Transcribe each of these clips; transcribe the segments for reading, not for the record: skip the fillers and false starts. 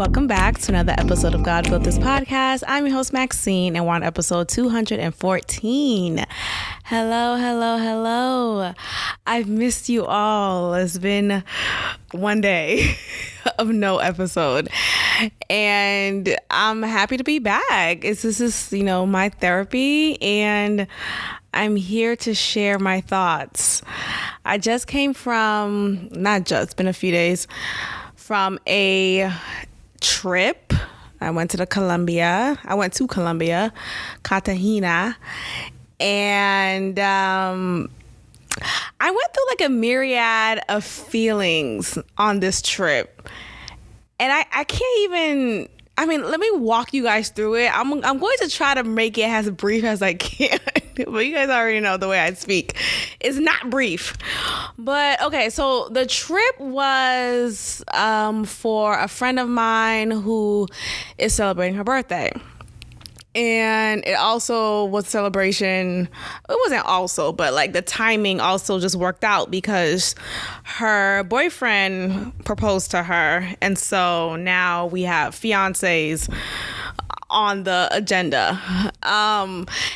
welcome back to another episode of God Built This Podcast. I'm your host, Maxine, and we're on episode 214. Hello. I've missed you all. It's been one day of no episode, and I'm happy to be back. This is my therapy, and I'm here to share my thoughts. I just came from, it's been a few days, from a trip. I went to Colombia, Cartagena, and I went through like a myriad of feelings on this trip. And I can't even, let me walk you guys through it. I'm going to try to make it as brief as I can. But you guys already know the way I speak. It's not brief. But okay, so the trip was for a friend of mine who is celebrating her birthday. And it also was celebration. It wasn't also, but like the timing also just worked out because her boyfriend proposed to her. And so now we have fiancés on the agenda.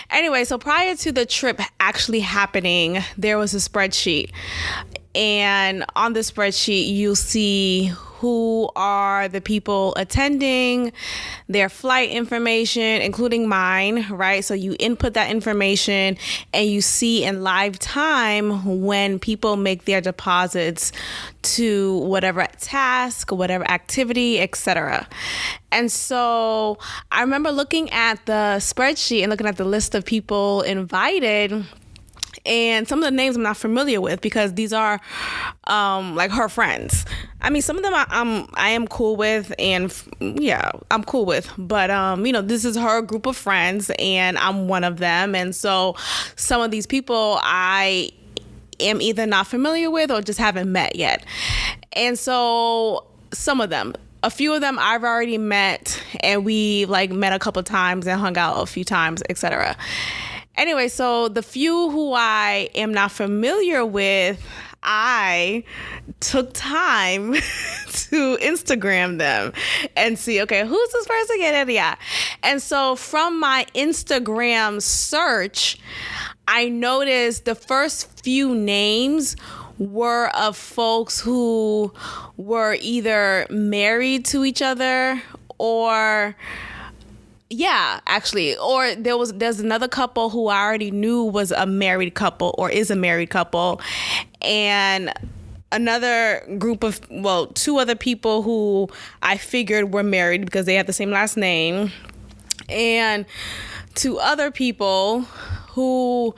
Anyway, so prior to the trip actually happening, there was a spreadsheet. And on the spreadsheet, you'll see who are the people attending, their flight information, including mine, right? So you input that information and you see in live time when people make their deposits to whatever task, whatever activity, etc. And so I remember looking at the spreadsheet and looking at the list of people invited. And some of the names I'm not familiar with because these are like her friends. Some of them I am cool with, and I'm cool with. But this is her group of friends, and I'm one of them. And so some of these people I am either not familiar with or just haven't met yet. And so some of them. A few of them I've already met, and we met a couple times and hung out a few times, etc. Anyway, so the few who I am not familiar with, I took time to Instagram them and see, okay, who's this person? Yeah. And so from my Instagram search, I noticed the first few names were of folks who were either married to each other or there's another couple who I already knew was a married couple or is a married couple, and another group of, two other people who I figured were married because they have the same last name, and two other people who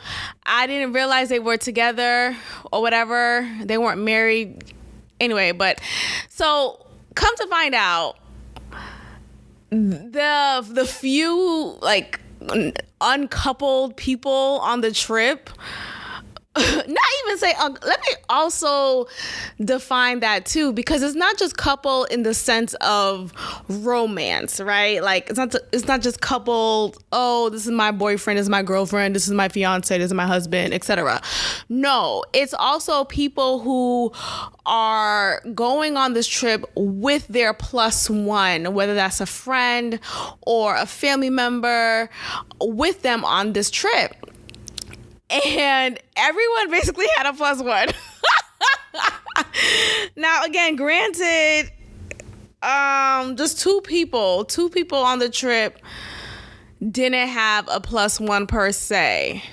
I didn't realize they were together or whatever. They weren't married anyway, but so come to find out, the few uncoupled people on the trip, let me also define that too, because it's not just couple in the sense of romance, right? It's not just coupled, oh, this is my boyfriend, this is my girlfriend, this is my fiance, this is my husband, etc. No, it's also people who are going on this trip with their plus one, whether that's a friend or a family member with them on this trip. And everyone basically had a plus one. Now, again, granted, just two people on the trip didn't have a plus one per se.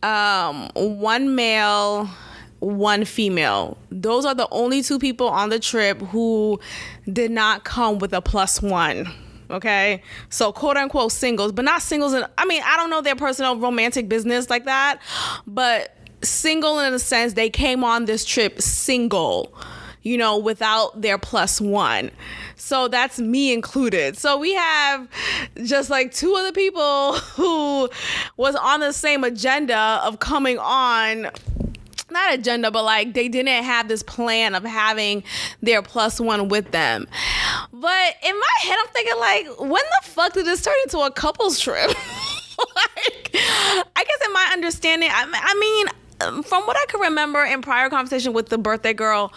One male, one female. Those are the only two people on the trip who did not come with a plus one. Okay, so quote unquote singles, but not singles. I don't know their personal romantic business like that, but single in the sense they came on this trip single, without their plus one. So that's me included. So we have just two other people who was on the same agenda of coming on. Not agenda, but they didn't have this plan of having their plus one with them. But in my head, I'm thinking when the fuck did this turn into a couples trip? I guess in my understanding, from what I can remember in prior conversation with the birthday girl,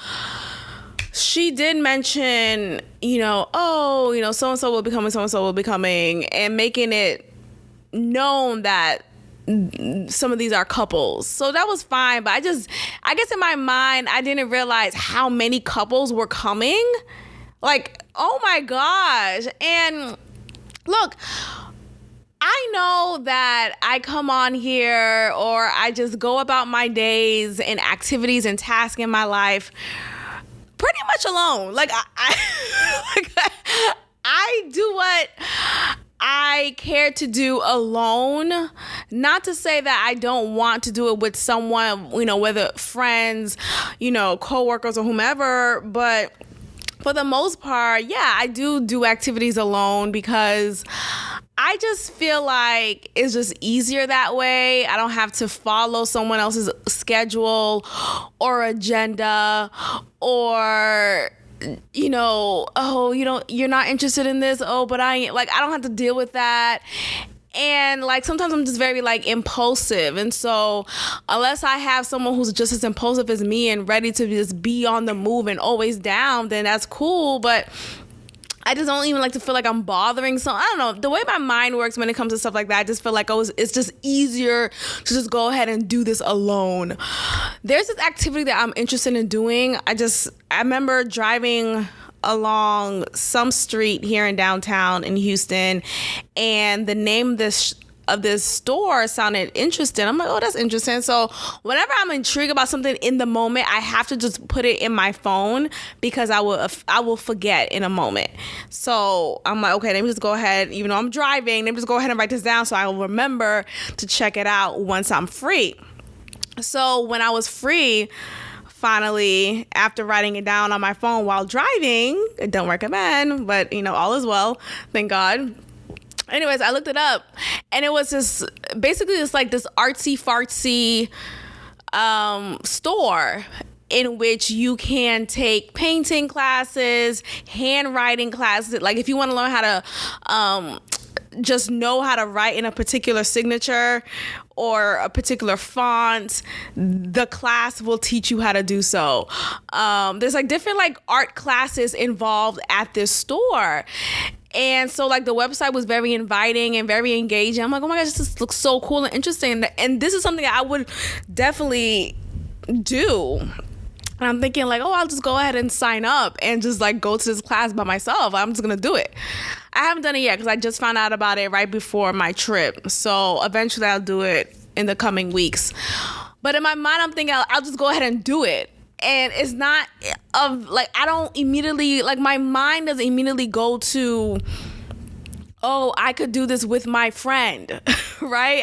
she did mention, so-and-so will be coming, so-and-so will be coming, and making it known that some of these are couples. So that was fine. But I guess in my mind, I didn't realize how many couples were coming. Like, oh my gosh. And look, I know that I come on here or I just go about my days and activities and tasks in my life pretty much alone. Like, I do what I care to do alone. Not to say that I don't want to do it with someone, whether friends, coworkers or whomever, but for the most part, yeah, I do activities alone because I just feel like it's just easier that way. I don't have to follow someone else's schedule or agenda or, you're not interested in this. Oh, but I don't have to deal with that. And sometimes I'm just very impulsive. And so unless I have someone who's just as impulsive as me and ready to just be on the move and always down, then that's cool. But I just don't even like to feel like I'm bothering. So I don't know. The way my mind works when it comes to stuff like that, I just feel like it's just easier to just go ahead and do this alone. There's this activity that I'm interested in doing. I remember driving along some street here in downtown in Houston, and the name of this store sounded interesting. I'm like, oh, that's interesting. So whenever I'm intrigued about something in the moment, I have to just put it in my phone because I will forget in a moment. So I'm like, okay, let me just go ahead, even though I'm driving, let me just go ahead and write this down so I will remember to check it out once I'm free. So when I was free, finally, after writing it down on my phone while driving, I don't recommend, but all is well, thank God. Anyways, I looked it up, and it was this artsy fartsy store in which you can take painting classes, handwriting classes. Like if you want to learn how to just know how to write in a particular signature or a particular font, the class will teach you how to do so. There's different art classes involved at this store. And so the website was very inviting and very engaging. I'm like, oh my gosh, this looks so cool and interesting. And this is something that I would definitely do. And I'm thinking I'll just go ahead and sign up and just go to this class by myself. I'm just going to do it. I haven't done it yet because I just found out about it right before my trip. So eventually I'll do it in the coming weeks. But in my mind, I'm thinking I'll just go ahead and do it. And it's not I don't immediately, my mind doesn't immediately go to, oh, I could do this with my friend, right?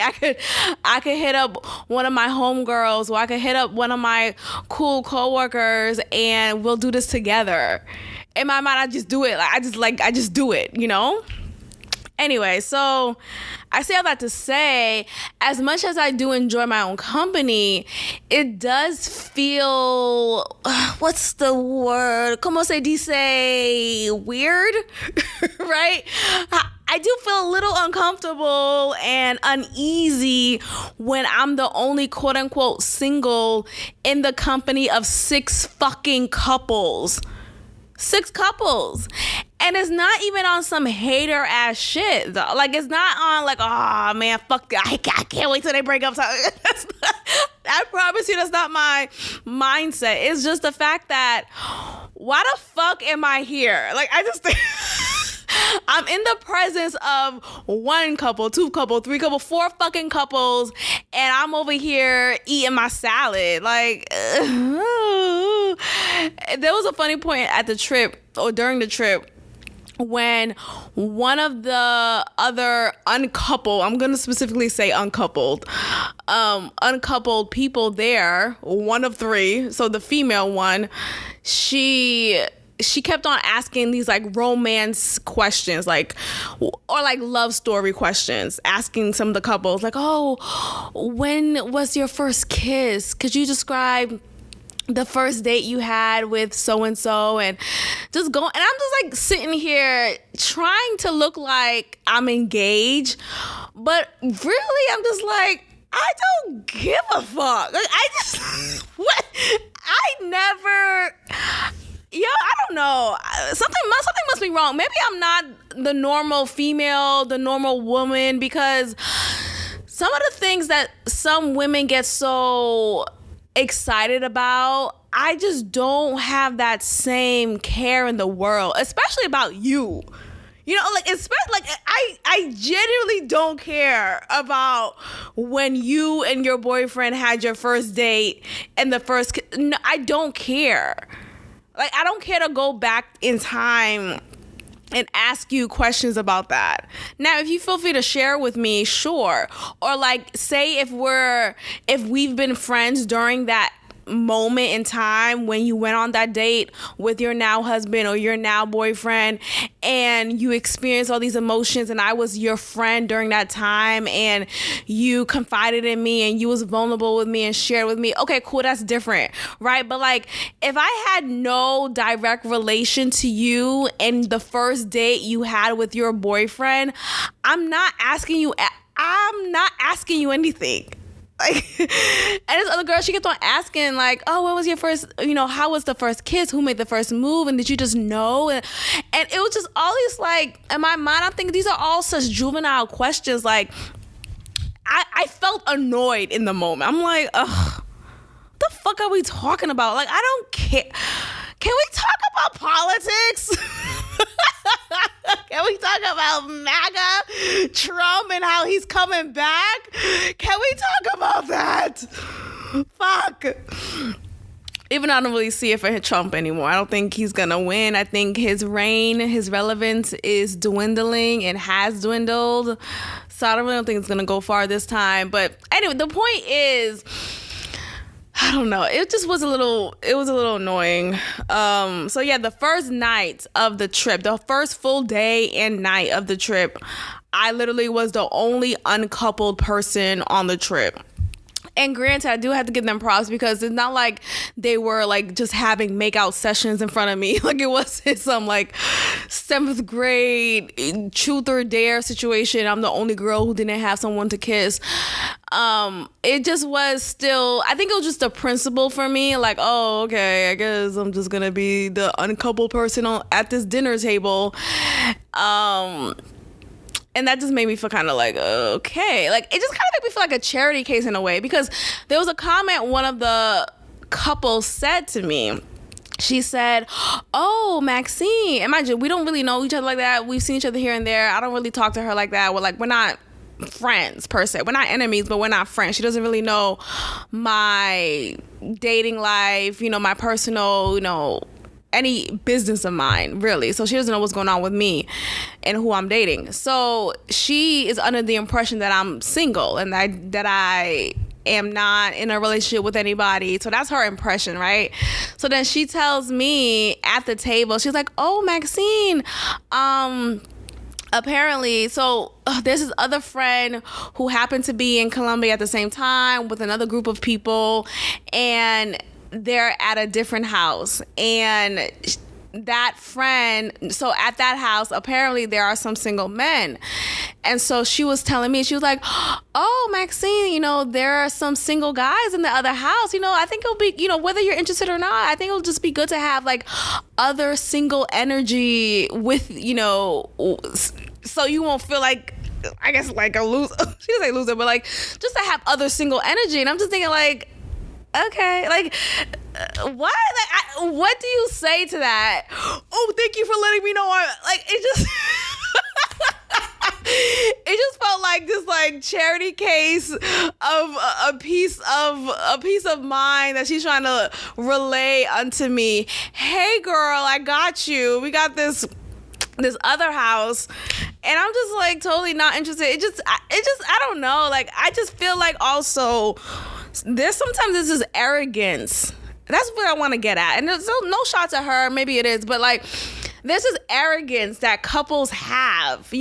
I could hit up one of my homegirls, or I could hit up one of my cool coworkers and we'll do this together. In my mind, I just do it. I just do it, Anyway, so I say all that to say, as much as I do enjoy my own company, it does feel, what's the word? Como se dice? Weird, right? I do feel a little uncomfortable and uneasy when I'm the only quote unquote single in the company of 6 fucking couples. 6 couples. And it's not even on some hater ass shit though. It's not on oh man, fuck that. I can't wait till they break up. I promise you that's not my mindset. It's just the fact that why the fuck am I here? I just think I'm in the presence of 1 couple, 2 couple, 3 couple, 4 fucking couples, and I'm over here eating my salad. There was a funny point at the trip or during the trip when one of the other uncoupled, I'm going to specifically say uncoupled people there, one of 3, so the female one, she kept on asking these romance questions, or love story questions, asking some of the couples oh, when was your first kiss? Could you describe the first date you had with so-and-so? And just going, and I'm just sitting here trying to look like I'm engaged, but really I'm just I don't give a fuck. I know. Something must be wrong. Maybe I'm not the normal female, the normal woman, because some of the things that some women get so excited about, I just don't have that same care in the world, especially about you. You know, like, especially, like, I genuinely don't care about when you and your boyfriend had your first date and the first, no, I don't care. Like, I don't care to go back in time and ask you questions about that. Now, if you feel free to share with me, sure. Or like, say if we've been friends during that moment in time when you went on that date with your now husband or your now boyfriend, and you experienced all these emotions, and I was your friend during that time, and you confided in me and you was vulnerable with me and shared with me, okay, cool, that's different, right? But like, if I had no direct relation to you and the first date you had with your boyfriend, I'm not asking you anything. Like, and this other girl, she kept on asking, like, oh, what was your first, how was the first kiss? Who made the first move? And did you just know? And it was just all these, like, in my mind, I'm thinking these are all such juvenile questions. Like, I felt annoyed in the moment. I'm like, ugh, what the fuck are we talking about? Like, I don't care. Can we talk about politics? Can we talk about MAGA, Trump, and how he's coming back? Can we talk about that? Fuck. Even I don't really see it for Trump anymore. I don't think he's gonna win. I think his reign, his relevance is dwindling and has dwindled. So I don't think it's gonna go far this time. But anyway, the point is, I don't know. It was a little annoying. So yeah, the first night of the trip, the first full day and night of the trip, I literally was the only uncoupled person on the trip. And granted, I do have to give them props because it's not like they were like just having makeout sessions in front of me. Like, it wasn't some like 7th grade truth or dare situation. I'm the only girl who didn't have someone to kiss. It just was still, I think it was just a principle for me. Like, oh, okay, I guess I'm just gonna be the uncoupled person at this dinner table. And that just made me feel kind of like, okay. Like, it just kind of made me feel like a charity case in a way, because there was a comment one of the couples said to me. She said, oh, Maxine, imagine, we don't really know each other like that. We've seen each other here and there. I don't really talk to her like that. We're not friends per se. We're not enemies, but we're not friends. She doesn't really know my dating life, my personal, any business of mine, really. So she doesn't know what's going on with me and who I'm dating. So she is under the impression that I'm single and that I am not in a relationship with anybody. So that's her impression, right? So then she tells me at the table, she's like, oh, Maxine, apparently, so there's this other friend who happened to be in Colombia at the same time with another group of people, and they're at a different house, and that friend, so at that house, apparently there are some single men. And so she was telling me, she was like, oh, Maxine, there are some single guys in the other house. I think it'll be, whether you're interested or not, I think it'll just be good to have like other single energy with, so you won't feel like, I guess, like a loser. She didn't say loser, but like just to have other single energy. And I'm just thinking like, okay, like, what? Like, what do you say to that? Oh, thank you for letting me know. It just, it just felt like this like charity case of a piece of mind that she's trying to relay unto me. Hey, girl, I got you. We got this other house. And I'm just like totally not interested. It just, I don't know. Like, I just feel like also sometimes this is arrogance. That's what I want to get at. And there's no shots at her. Maybe it is. But like, this is arrogance that couples have,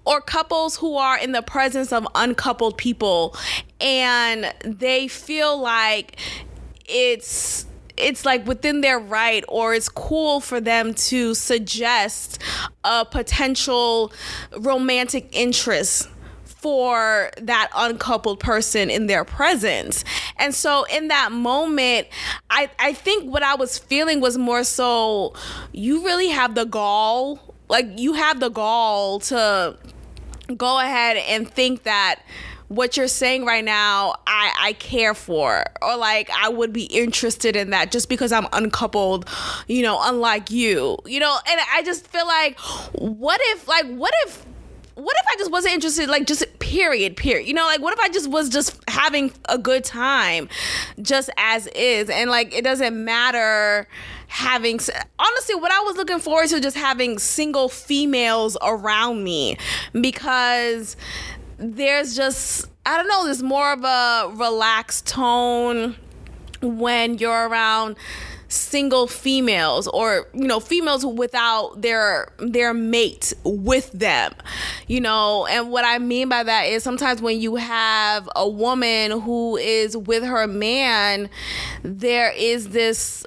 or couples who are in the presence of uncoupled people. And they feel like it's like within their right, or it's cool for them to suggest a potential romantic interest for that uncoupled person in their presence. And so in that moment, I think what I was feeling was more so, you really have the gall, like you have the gall to go ahead and think that what you're saying right now, I care for, or like I would be interested in that just because I'm uncoupled, unlike you, and I just feel like, what if I just wasn't interested, like just period, like what if I just was just having a good time just as is, and like it doesn't matter honestly, what I was looking forward to, just having single females around me, because there's just, I don't know, there's more of a relaxed tone when you're around single females, or females without their mate with them, and what I mean by that is, sometimes when you have a woman who is with her man, there is this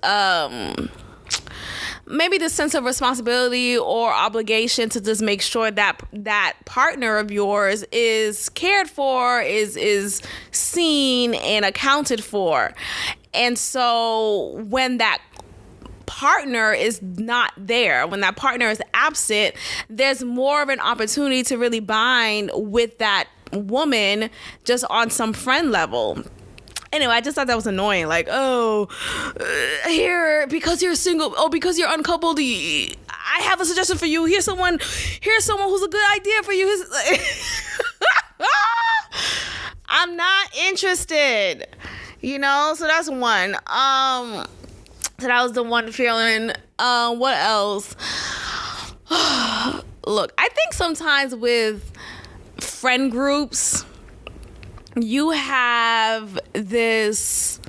maybe the sense of responsibility or obligation to just make sure that that partner of yours is cared for, is seen and accounted for. And so when that partner is not there, when that partner is absent, there's more of an opportunity to really bind with that woman just on some friend level. Anyway, I just thought that was annoying. Like, here, because you're single, because you're uncoupled, I have a suggestion for you. Here's someone who's a good idea for you. I'm not interested, so that's one. So that was the one feeling. What else? Look, I think sometimes with friend groups, you have this,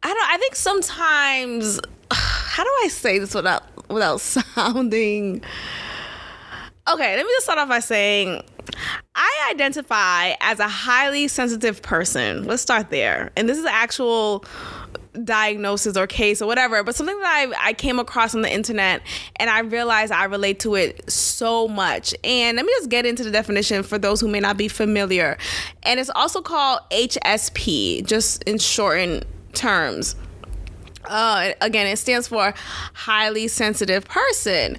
I think sometimes, how do I say this without sounding, okay, let me just start off by saying, I identify as a highly sensitive person. Let's start there. And this is an actual diagnosis or case or whatever, but something that I came across on the internet, and I realized I relate to it so much. And let me just get into the definition for those who may not be familiar. And it's also called HSP, just in shortened terms. Again, it stands for highly sensitive person.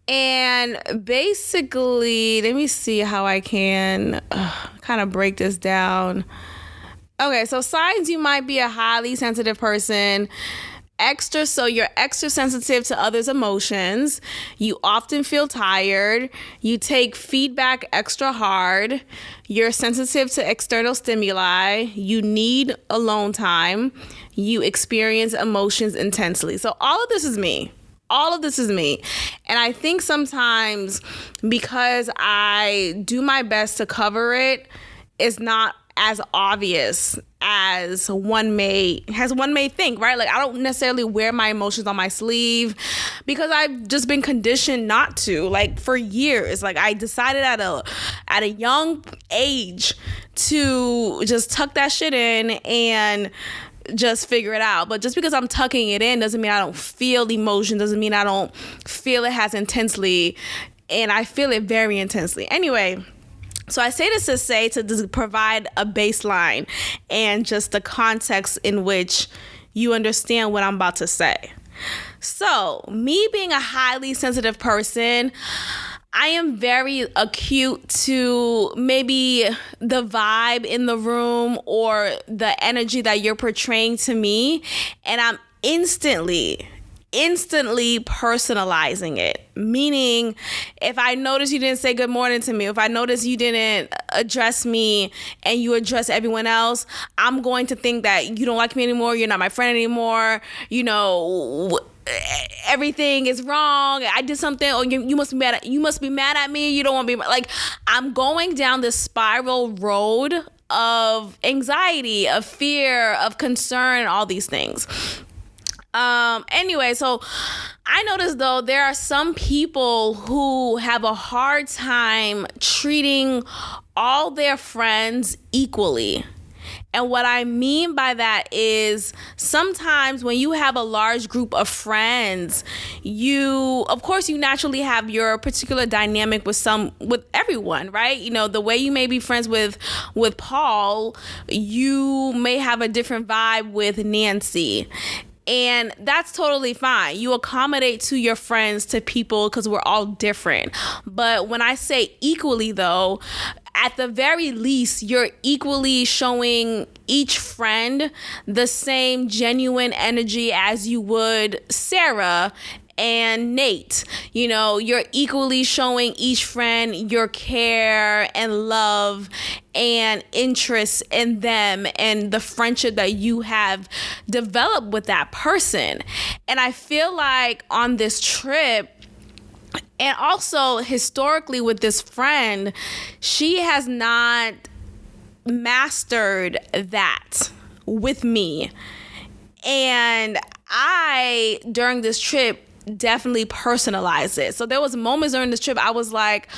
And basically, let me see how I can kind of break this down. Okay, so signs you might be a highly sensitive person. So you're extra sensitive to others' emotions. You often feel tired. You take feedback extra hard. You're sensitive to external stimuli. You need alone time. You experience emotions intensely. So all of this is me. And I think sometimes, because I do my best to cover it, it's not as obvious as one may think, right? Like, I don't necessarily wear my emotions on my sleeve because I've just been conditioned not to, like, for years. Like, I decided at a young age to just tuck that shit in and just figure it out. But just because I'm tucking it in doesn't mean I don't feel emotion, doesn't mean I don't feel it as intensely, and I feel it very intensely. Anyway, so I say this to provide a baseline and just the context in which you understand what I'm about to say. So, me being a highly sensitive person, I am very acute to maybe the vibe in the room or the energy that you're portraying to me, and I'm instantly personalizing it. Meaning, if I notice you didn't say good morning to me, if I notice you didn't address me and you address everyone else, I'm going to think that you don't like me anymore, you're not my friend anymore, everything is wrong, I did something, or you must be mad at me, you don't want to be, like, I'm going down this spiral road of anxiety, of fear, of concern, and all these things. Anyway, so I noticed, though, there are some people who have a hard time treating all their friends equally. And what I mean by that is sometimes when you have a large group of friends, of course, you naturally have your particular dynamic with everyone, right? You know, the way you may be friends with Paul, you may have a different vibe with Nancy. And that's totally fine. You accommodate to your friends, to people, because we're all different. But when I say equally, though, at the very least, you're equally showing each friend the same genuine energy as you would Sarah and Nate. You know, you're equally showing each friend your care and love and interest in them and the friendship that you have developed with that person. And I feel like on this trip, and also historically with this friend, she has not mastered that with me. And I, during this trip, definitely personalized it. So there was moments during this trip I was like,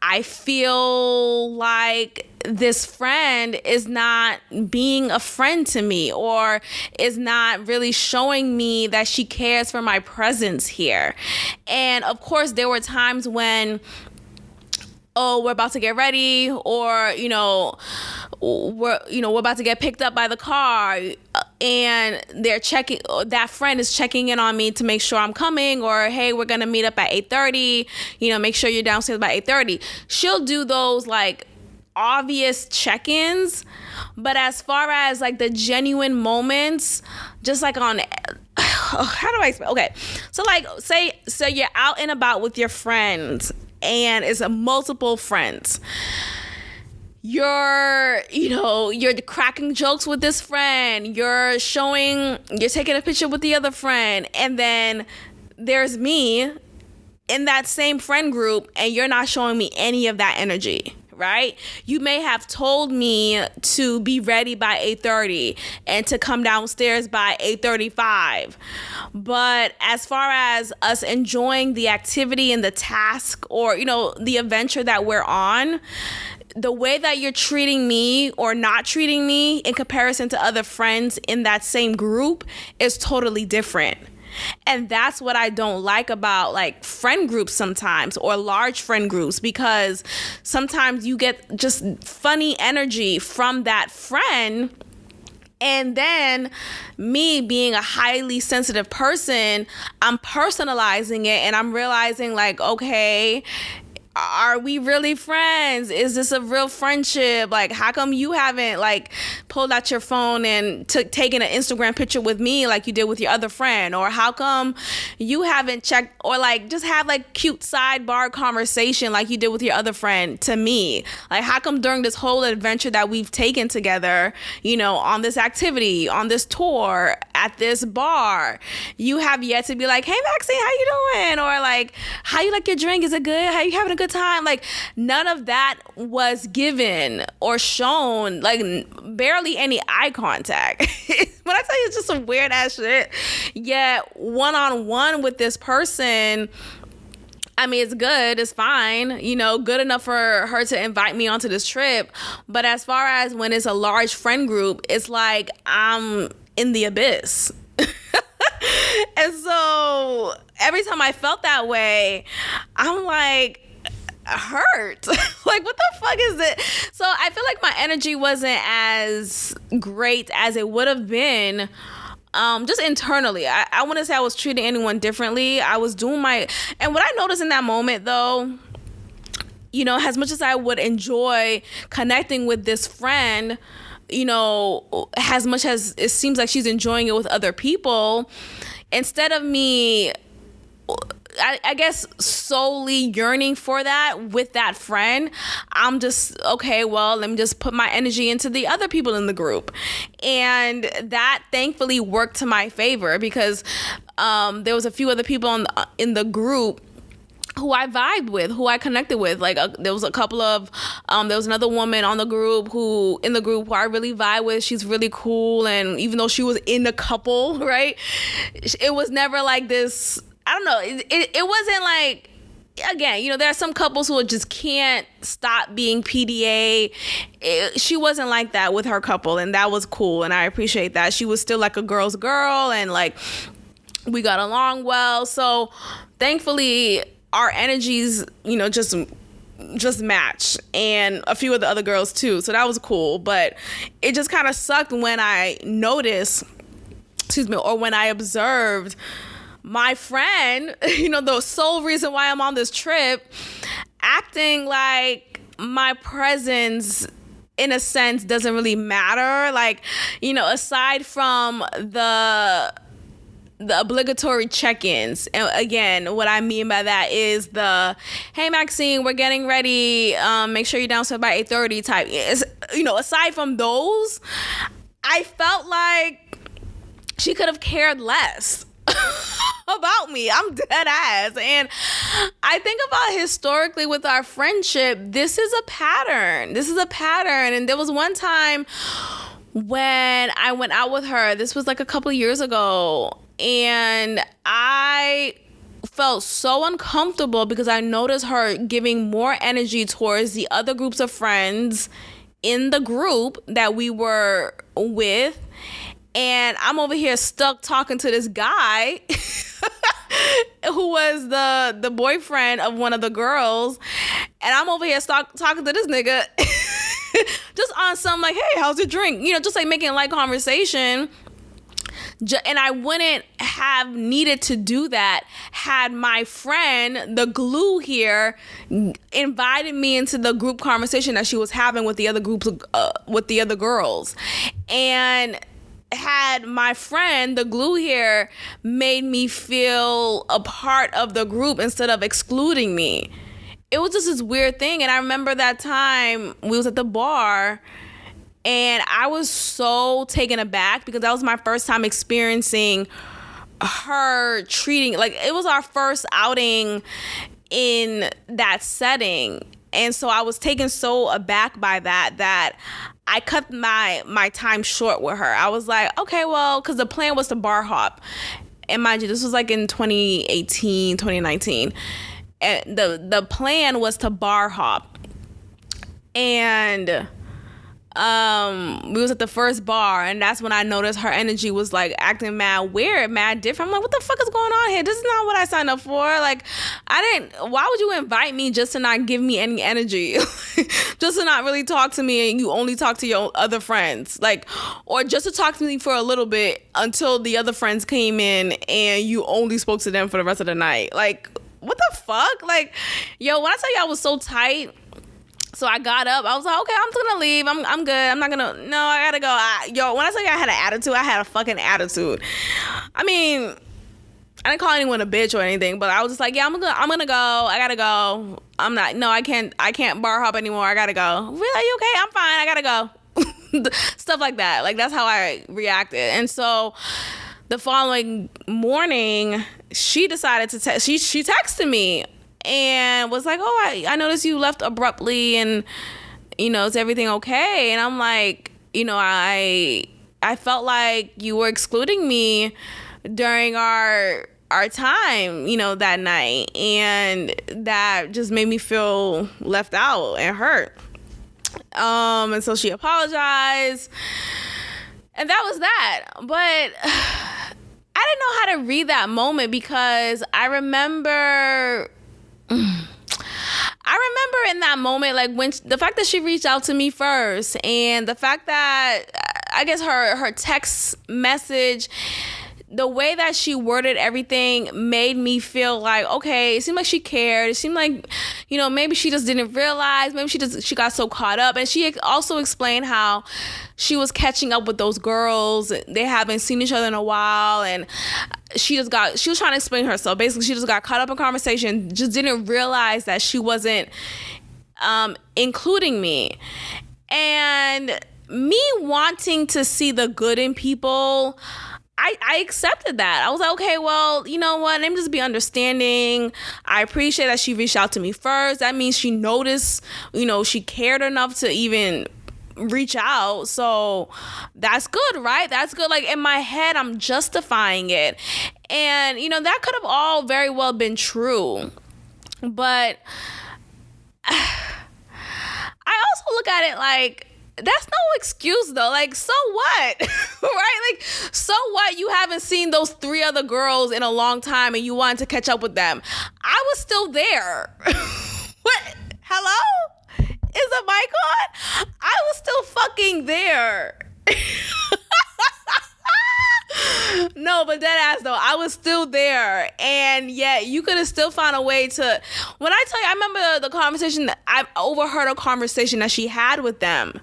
I feel like this friend is not being a friend to me, or is not really showing me that she cares for my presence here. And of course, there were times when, we're about to get ready, or, we're about to get picked up by the car, and that friend is checking in on me to make sure I'm coming, or, hey, we're going to meet up at 8:30, make sure you're downstairs by 8:30. She'll do those like obvious check-ins, but as far as like the genuine moments, just like on, how do I explain? Okay. So like, so you're out and about with your friends, and it's multiple friends. You're cracking jokes with this friend. You're taking a picture with the other friend. And then there's me in that same friend group, and you're not showing me any of that energy, right? You may have told me to be ready by 8:30 and to come downstairs by 8:35. But as far as us enjoying the activity and the task, or, the adventure that we're on, the way that you're treating me or not treating me in comparison to other friends in that same group is totally different. And that's what I don't like about like friend groups sometimes, or large friend groups, because sometimes you get just funny energy from that friend. And then me being a highly sensitive person, I'm personalizing it, and I'm realizing like, okay, are we really friends? Is this a real friendship? Like, how come you haven't like pulled out your phone and taken an Instagram picture with me like you did with your other friend? Or how come you haven't checked, or like just have like cute sidebar conversation like you did with your other friend to me? Like, how come during this whole adventure that we've taken together, on this activity, on this tour, at this bar, you have yet to be like, hey Maxine, how you doing? Or like, how you like your drink? Is it good? How you having a good time? Like, none of that was given or shown, like barely any eye contact. When I tell you, it's just some weird ass shit. Yet one-on-one with this person, I mean, it's good, it's fine, good enough for her to invite me onto this trip. But as far as when it's a large friend group, it's like I'm in the abyss. And so every time I felt that way, I'm like, hurt. Like, what the fuck is it? So I feel like my energy wasn't as great as it would have been, just internally. I wouldn't say I was treating anyone differently. I was doing and what I noticed in that moment, though, as much as I would enjoy connecting with this friend, as much as it seems like she's enjoying it with other people, instead of me, I guess, solely yearning for that with that friend, I'm just, okay, well, let me just put my energy into the other people in the group. And that thankfully worked to my favor, because there was a few other people in the group who I vibed with, who I connected with. Like, there was a couple of, there was another woman in the group who I really vibe with. She's really cool. And even though she was in a couple, right, it was never like this, I don't know. It wasn't like, again, there are some couples who just can't stop being PDA. She wasn't like that with her couple, and that was cool, and I appreciate that. She was still like a girl's girl, and like we got along well. So thankfully our energies, just match, and a few of the other girls too. So that was cool, but it just kind of sucked when I noticed, or when I observed my friend, the sole reason why I'm on this trip, acting like my presence in a sense doesn't really matter. Like, aside from the obligatory check-ins. And again, what I mean by that is the, hey Maxine, we're getting ready, make sure you're downstairs by 8:30 type. Aside from those, I felt like she could have cared less about me. I'm dead ass. And I think about historically with our friendship, this is a pattern. And there was one time when I went out with her, this was like a couple of years ago, and I felt so uncomfortable because I noticed her giving more energy towards the other groups of friends in the group that we were with. And I'm over here stuck talking to this guy who was the boyfriend of one of the girls. And I'm over here talking to this nigga just on some like, hey, how's your drink? Just like making light conversation. And I wouldn't have needed to do that had my friend, the glue here, invited me into the group conversation that she was having with the other groups, with the other girls. And had my friend, the glue here, made me feel a part of the group instead of excluding me. It was just this weird thing. And I remember that time we was at the bar, and I was so taken aback because that was my first time experiencing her treating, like, it was our first outing in that setting. And so I was taken so aback by that I cut my time short with her. I was like, okay, well, because the plan was to bar hop. And mind you, this was like in 2018, 2019. And the plan was to bar hop. And we was at the first bar, and that's when I noticed her energy was like acting mad weird, mad different. I'm like, what the fuck is going on here? This is not what I signed up for. Like, why would you invite me just to not give me any energy? Just to not really talk to me, and you only talk to your other friends, like, or just to talk to me for a little bit until the other friends came in and you only spoke to them for the rest of the night. Like, what the fuck? Like, yo, when I tell you I was so tight, so I got up. I was like, okay, I'm just gonna leave. I'm good. I'm not gonna. No, I gotta go. When I tell you I had an attitude, I had a fucking attitude. I mean, I didn't call anyone a bitch or anything, but I was just like, yeah, I'm gonna go. I gotta go. I'm not. No, I can't bar hop anymore. I gotta go. Really? Are you okay? I'm fine. I gotta go. Stuff like that. Like, that's how I reacted. And so the following morning, she decided to she texted me and was like, oh, I noticed you left abruptly, and is everything okay? And I'm like, I felt like you were excluding me during our time, that night, and that just made me feel left out and hurt. And so she apologized, and that was that. But I didn't know how to read that moment, because I remember in that moment, like, when the fact that she reached out to me first, and the fact that I guess her text message, the way that she worded everything made me feel like, okay, it seemed like she cared. It seemed like, maybe she just didn't realize. Maybe she got so caught up. And she also explained how she was catching up with those girls. They haven't seen each other in a while, and she was trying to explain herself. Basically, she just got caught up in conversation, just didn't realize that she wasn't including me. And me wanting to see the good in people, I accepted that. I was like, okay, well, you know what? Let me just be understanding. I appreciate that she reached out to me first. That means she noticed, she cared enough to even reach out. So that's good, right? That's good. Like, in my head, I'm justifying it. And, that could have all very well been true. But I also look at it like, that's no excuse though. Like, so what? Right? Like, so what? You haven't seen those 3 other girls in a long time and you wanted to catch up with them. I was still there. What? Hello? Is the mic on? I was still fucking there. No, but dead ass though, I was still there, and yet you could have still found a way to. When I tell you, I remember the conversation that I overheard a conversation that she had with them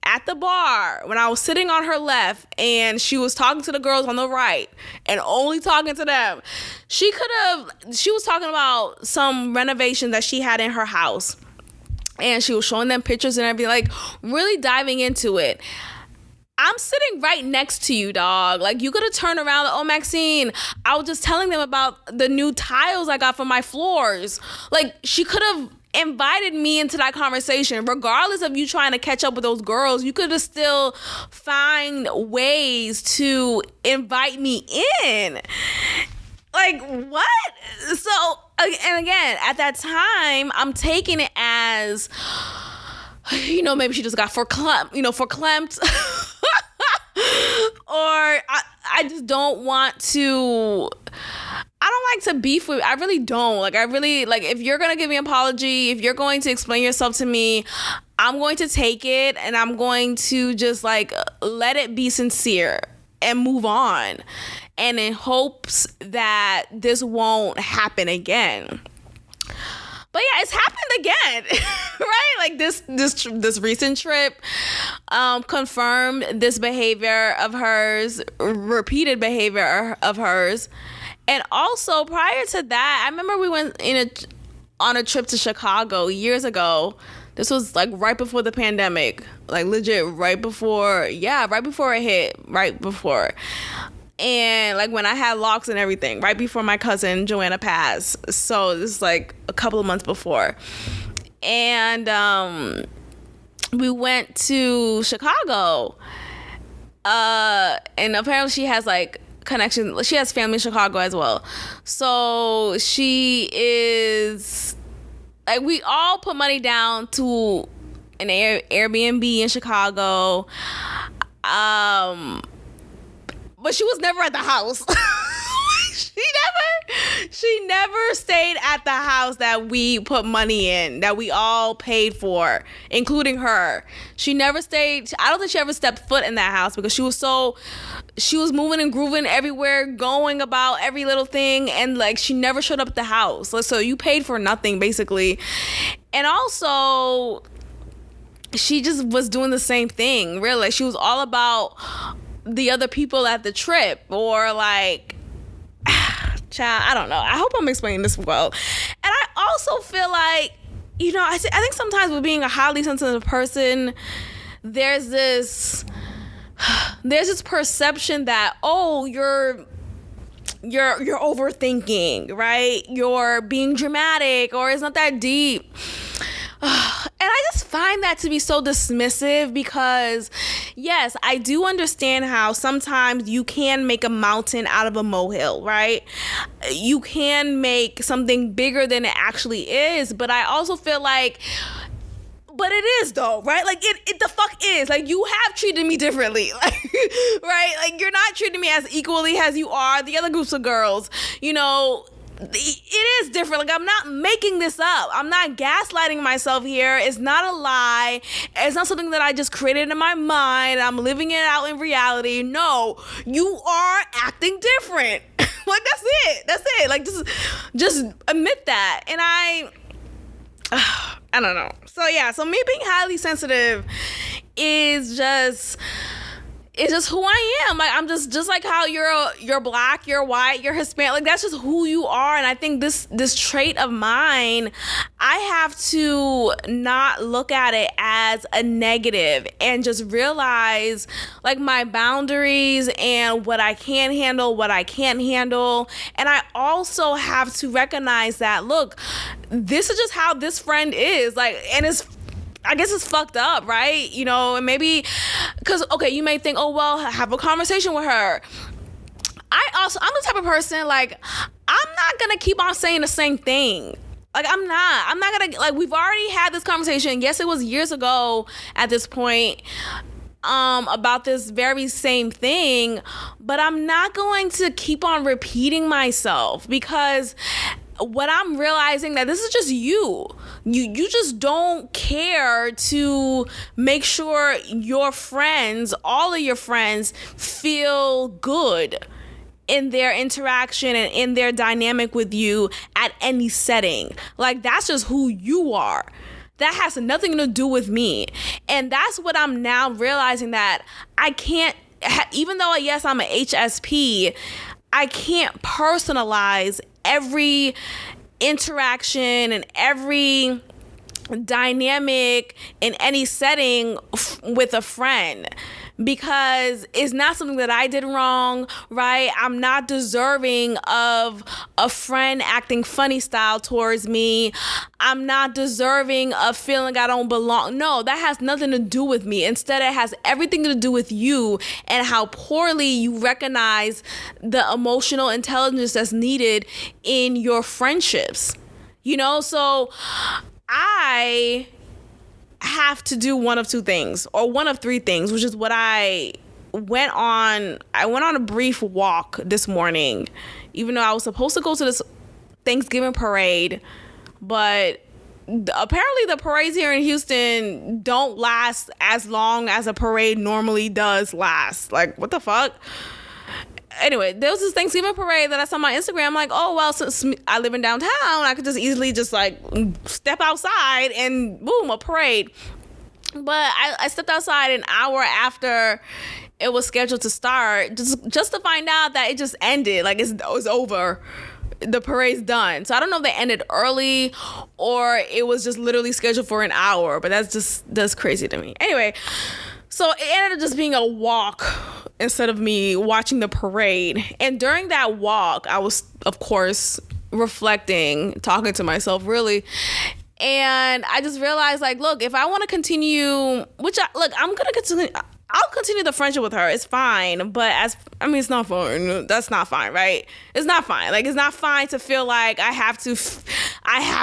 at the bar when I was sitting on her left, and she was talking to the girls on the right, and only talking to them. She was talking about some renovation that she had in her house, and she was showing them pictures and everything, like really diving into it. I'm sitting right next to you, dog. Like, you could have turned around, like, oh, Maxine, I was just telling them about the new tiles I got for my floors. Like, she could have invited me into that conversation. Regardless of you trying to catch up with those girls, you could have still find ways to invite me in. Like, what? So, and again, at that time, I'm taking it as, maybe she just got verklempt. Or I just don't want to. I don't like to beef with. I really don't. Like, if you're going to give me an apology, if you're going to explain yourself to me, I'm going to take it, and I'm going to just like let it be sincere and move on, and in hopes that this won't happen again. But yeah, it's happened again, right? Like this recent trip confirmed this behavior of hers, repeated behavior of hers. And also prior to that, I remember we went on a trip to Chicago years ago. This was like right before the pandemic, like legit right before it hit, right before. And like when I had locks and everything, right before my cousin Joanna passed. So this is like a couple of months before. And we went to Chicago. And apparently she has like connection. She has family in Chicago as well. So she is like, we all put money down to an Airbnb in Chicago. But she was never at the house. She never stayed at the house that we put money in, that we all paid for, including her. She never stayed. I don't think she ever stepped foot in that house because she was moving and grooving everywhere, going about every little thing, and like she never showed up at the house. So you paid for nothing basically. And also, she just was doing the same thing. Really, like, she was all about the other people at the trip, or like, child, I don't know. I hope I'm explaining this well. And I also feel like, I think sometimes with being a highly sensitive person, there's this perception that, oh, you're overthinking, right? You're being dramatic, or it's not that deep. And I just find that to be so dismissive because, yes, I do understand how sometimes you can make a mountain out of a molehill, right? You can make something bigger than it actually is, but I also feel like, but it is though, right? Like it the fuck is. Like, you have treated me differently, like, right? Like, you're not treating me as equally as you are the other groups of girls, It is different. Like, I'm not making this up. I'm not gaslighting myself here. It's not a lie. It's not something that I just created in my mind. I'm living it out in reality. No, you are acting different. Like, that's it. Like, just admit that. And I don't know. So yeah, so me being highly sensitive is just who I am. Like, I'm just like how you're black, you're white, you're Hispanic. Like, that's just who you are. And I think this trait of mine, I have to not look at it as a negative and just realize like my boundaries and what I can handle, what I can't handle. And I also have to recognize that, look, this is just how this friend is. Like, and I guess it's fucked up, right? And maybe, because, okay, you may think, oh, well, have a conversation with her. I'm the type of person, like, I'm not going to keep on saying the same thing. Like, I'm not gonna, like, we've already had this conversation. Yes, it was years ago at this point, about this very same thing, but I'm not going to keep on repeating myself, because what I'm realizing that this is just you just don't care to make sure your friends, all of your friends, feel good in their interaction and in their dynamic with you at any setting. Like, that's just who you are. That has nothing to do with me. And that's what I'm now realizing, that I can't, even though, yes, I'm an HSP, I can't personalize every interaction and every dynamic in any setting with a friend, because it's not something that I did wrong, right? I'm not deserving of a friend acting funny style towards me. I'm not deserving of feeling I don't belong. No, that has nothing to do with me. Instead, it has everything to do with you and how poorly you recognize the emotional intelligence that's needed in your friendships. You know, so I have to do one of two things, or one of three things, which is what I went on a brief walk this morning, even though I was supposed to go to this Thanksgiving parade, but apparently the parades here in Houston don't last as long as a parade normally does last. Like, what the fuck? Anyway, there was this Thanksgiving parade that I saw on my Instagram. I'm like, oh, well, since I live in downtown, I could just easily just like step outside and boom, a parade. But I stepped outside an hour after it was scheduled to start, just to find out that it just ended. Like, it was over. The parade's done. So I don't know if they ended early or it was just literally scheduled for an hour, but that's crazy to me. Anyway, so it ended up just being a walk instead of me watching the parade. And during that walk, I was, of course, reflecting, talking to myself, really. And I just realized, like, look, if I want to continue, I'll continue the friendship with her. It's fine. But it's not fine. That's not fine, right? It's not fine. Like, it's not fine to feel like I have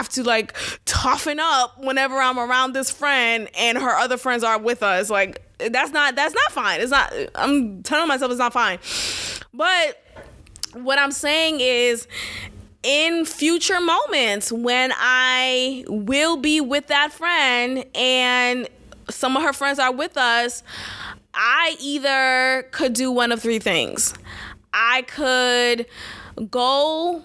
to like toughen up whenever I'm around this friend and her other friends are with us. Like, that's not fine. It's not, I'm telling myself it's not fine. But what I'm saying is, in future moments when I will be with that friend and some of her friends are with us, I either could do one of three things. I could go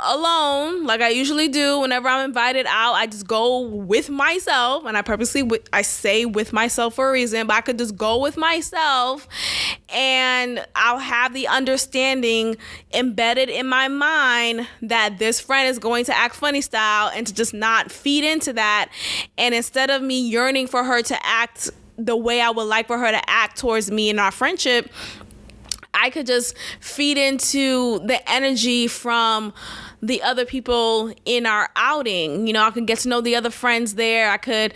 alone, like I usually do whenever I'm invited out. I just go with myself, and I say with myself for a reason, but I could just go with myself, and I'll have the understanding embedded in my mind that this friend is going to act funny style, and to just not feed into that. And instead of me yearning for her to act the way I would like for her to act towards me in our friendship, I could just feed into the energy from the other people in our outing. You know, I could get to know the other friends there. I could,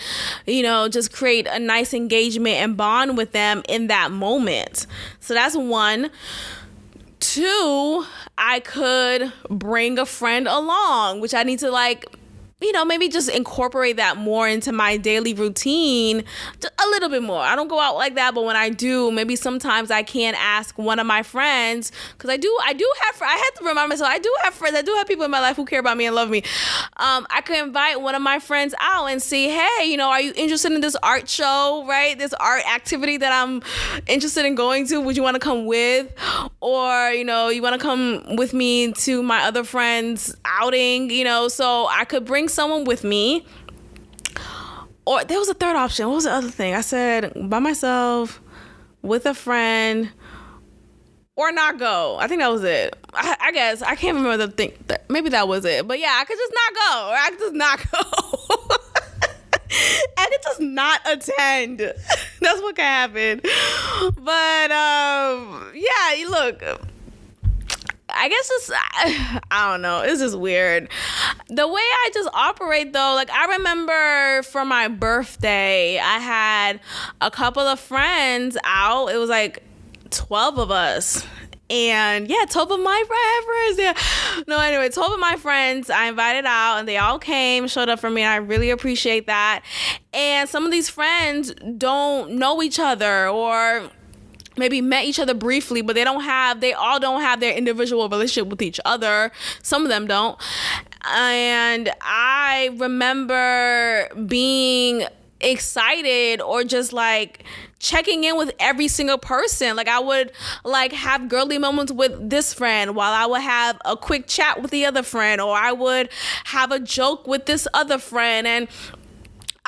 just create a nice engagement and bond with them in that moment. So that's one. Two, I could bring a friend along, which I need to maybe just incorporate that more into my daily routine a little bit more. I don't go out like that, but when I do, maybe sometimes I can ask one of my friends, because I had to remind myself, I do have friends, I do have people in my life who care about me and love me. I could invite one of my friends out and say, hey, are you interested in this art show, right? This art activity that I'm interested in going to. Would you want to come with? Or, you want to come with me to my other friend's outing, so I could bring someone with me. Or there was a third option. What was the other thing? I said by myself, with a friend, or not go. I think that was it. I guess I can't remember the thing. Maybe that was it. But yeah, I could just not go, or I could just not go. I could just not attend. That's what can happen. But yeah, look, I guess I don't know. It's just weird. The way I just operate, though, like, I remember for my birthday, I had a couple of friends out. It was like 12 of us. And yeah, 12 of my friends, yeah. No, anyway, 12 of my friends I invited out, and they all came, showed up for me, and I really appreciate that. And some of these friends don't know each other, or maybe met each other briefly, but they all don't have their individual relationship with each other. Some of them don't. And I remember being excited, or just like checking in with every single person. Like I would like have girly moments with this friend, while I would have a quick chat with the other friend, or I would have a joke with this other friend. And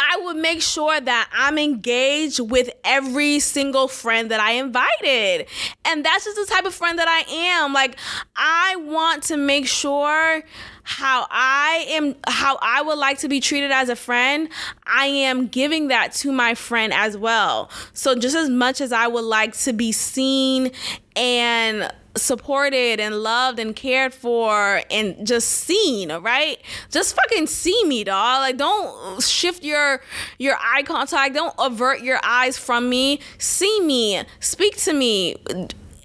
I would make sure that I'm engaged with every single friend that I invited. And that's just the type of friend that I am. Like, I want to make sure how I would like to be treated as a friend, I am giving that to my friend as well. So just as much as I would like to be seen and supported and loved and cared for and just seen, right? Just fucking see me, dog. Like, don't shift your eye contact. Don't avert your eyes from me. See me. Speak to me.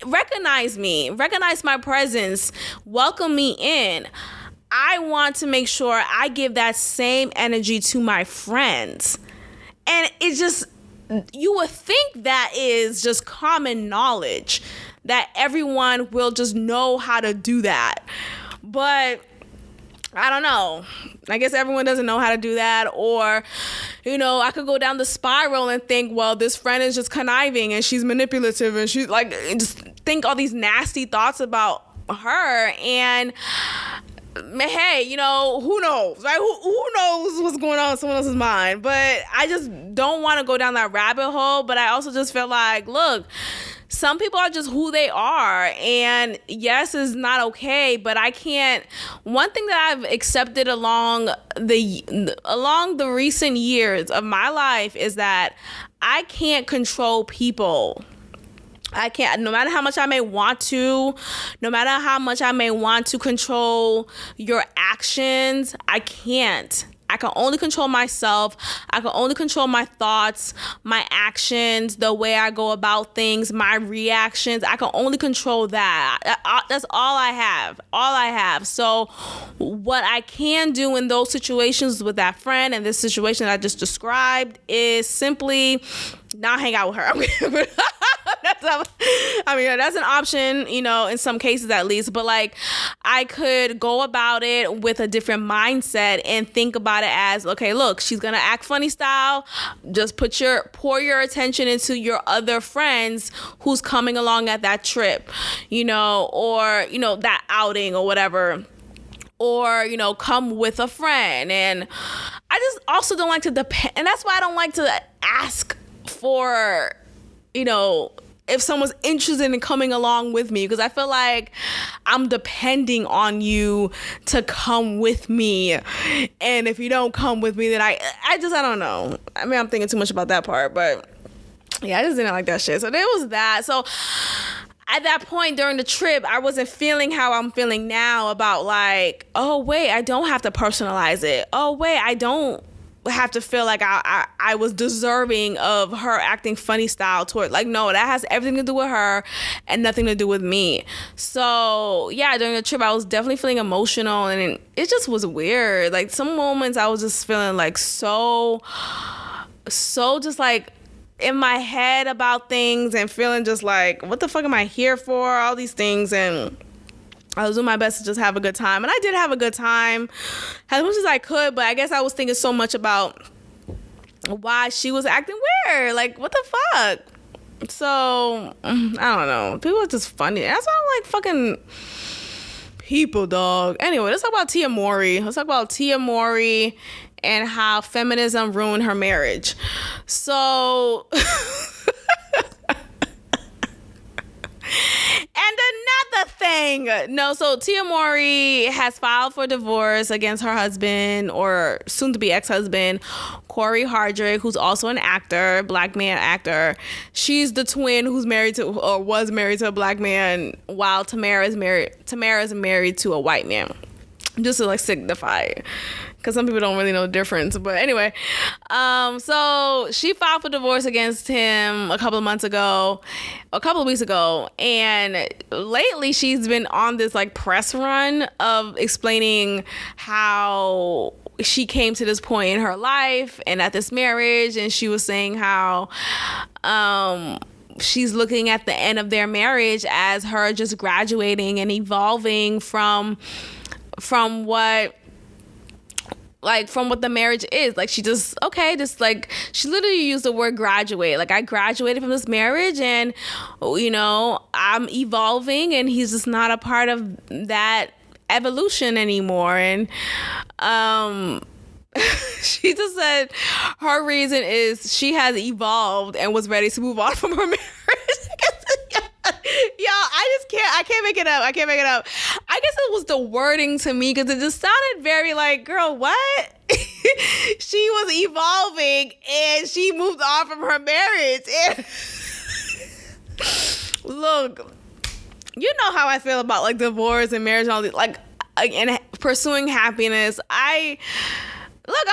Recognize me. Recognize my presence. Welcome me in. I want to make sure I give that same energy to my friends. And it's just, you would think that is just common knowledge, that everyone will just know how to do that. But I don't know. I guess everyone doesn't know how to do that. Or, you know, I could go down the spiral and think, well, this friend is just conniving and she's manipulative and she's like, just think all these nasty thoughts about her. And hey, you know, who knows, right? Who knows what's going on in someone else's mind? But I just don't want to go down that rabbit hole. But I also just feel like, look, some people are just who they are. And yes, it's not okay, but I can't. One thing that I've accepted along the recent years of my life is that I can't control people. I can't, no matter how much I may want to, no matter how much I may want to control your actions, I can't. I can only control myself. I can only control my thoughts, my actions, the way I go about things, my reactions. I can only control that. That's all I have. All I have. So what I can do in those situations with that friend and this situation that I just described is simply not hang out with her. That's an option, you know, in some cases at least. But like, I could go about it with a different mindset and think about it as, okay, look, she's gonna act funny style. Just pour your attention into your other friends who's coming along at that trip, you know, or, you know, that outing or whatever. Or, you know, come with a friend. And I just also don't like to depend. And that's why I don't like to ask for, you know, if someone's interested in coming along with me, because I feel like I'm depending on you to come with me. And if you don't come with me, then I don't know. I mean, I'm thinking too much about that part, but yeah, I just didn't like that shit. So there was that. So at that point during the trip, I wasn't feeling how I'm feeling now about like, oh wait, I don't have to personalize it. Oh wait, I don't have to feel like I was deserving of her acting funny style toward, like, no, that has everything to do with her and nothing to do with me. So yeah, during the trip I was definitely feeling emotional, and it just was weird. Like, some moments I was just feeling like so just like in my head about things and feeling just like, what the fuck am I here for? All these things. And I was doing my best to just have a good time. And I did have a good time as much as I could, but I guess I was thinking so much about why she was acting weird. Like, what the fuck? So, I don't know. People are just funny. That's why I don't like fucking people, dog. Anyway, let's talk about Tia Mowry. Let's talk about Tia Mowry and how feminism ruined her marriage. So... And another thing. No, so Tia Mowry has filed for divorce against her husband, or soon-to-be ex-husband, Corey Hardrick, who's also an actor, black man actor. She's the twin who's married to, or was married to, a black man, while Tamara's married to a white man. Just to like signify. because some people don't really know the difference. But anyway, so she filed for divorce against him a couple of weeks ago. And lately she's been on this like press run of explaining how she came to this point in her life and at this marriage. And she was saying how she's looking at the end of their marriage as her just graduating and evolving from what the marriage is. Like, she literally used the word graduate. Like, I graduated from this marriage and, you know, I'm evolving and he's just not a part of that evolution anymore. And she just said her reason is she has evolved and was ready to move on from her marriage. Yo, I can't make it up. I guess it was the wording to me, because it just sounded very like, girl, what? She was evolving and she moved on from her marriage. And look, you know how I feel about like divorce and marriage and all these, like, and pursuing happiness. I'm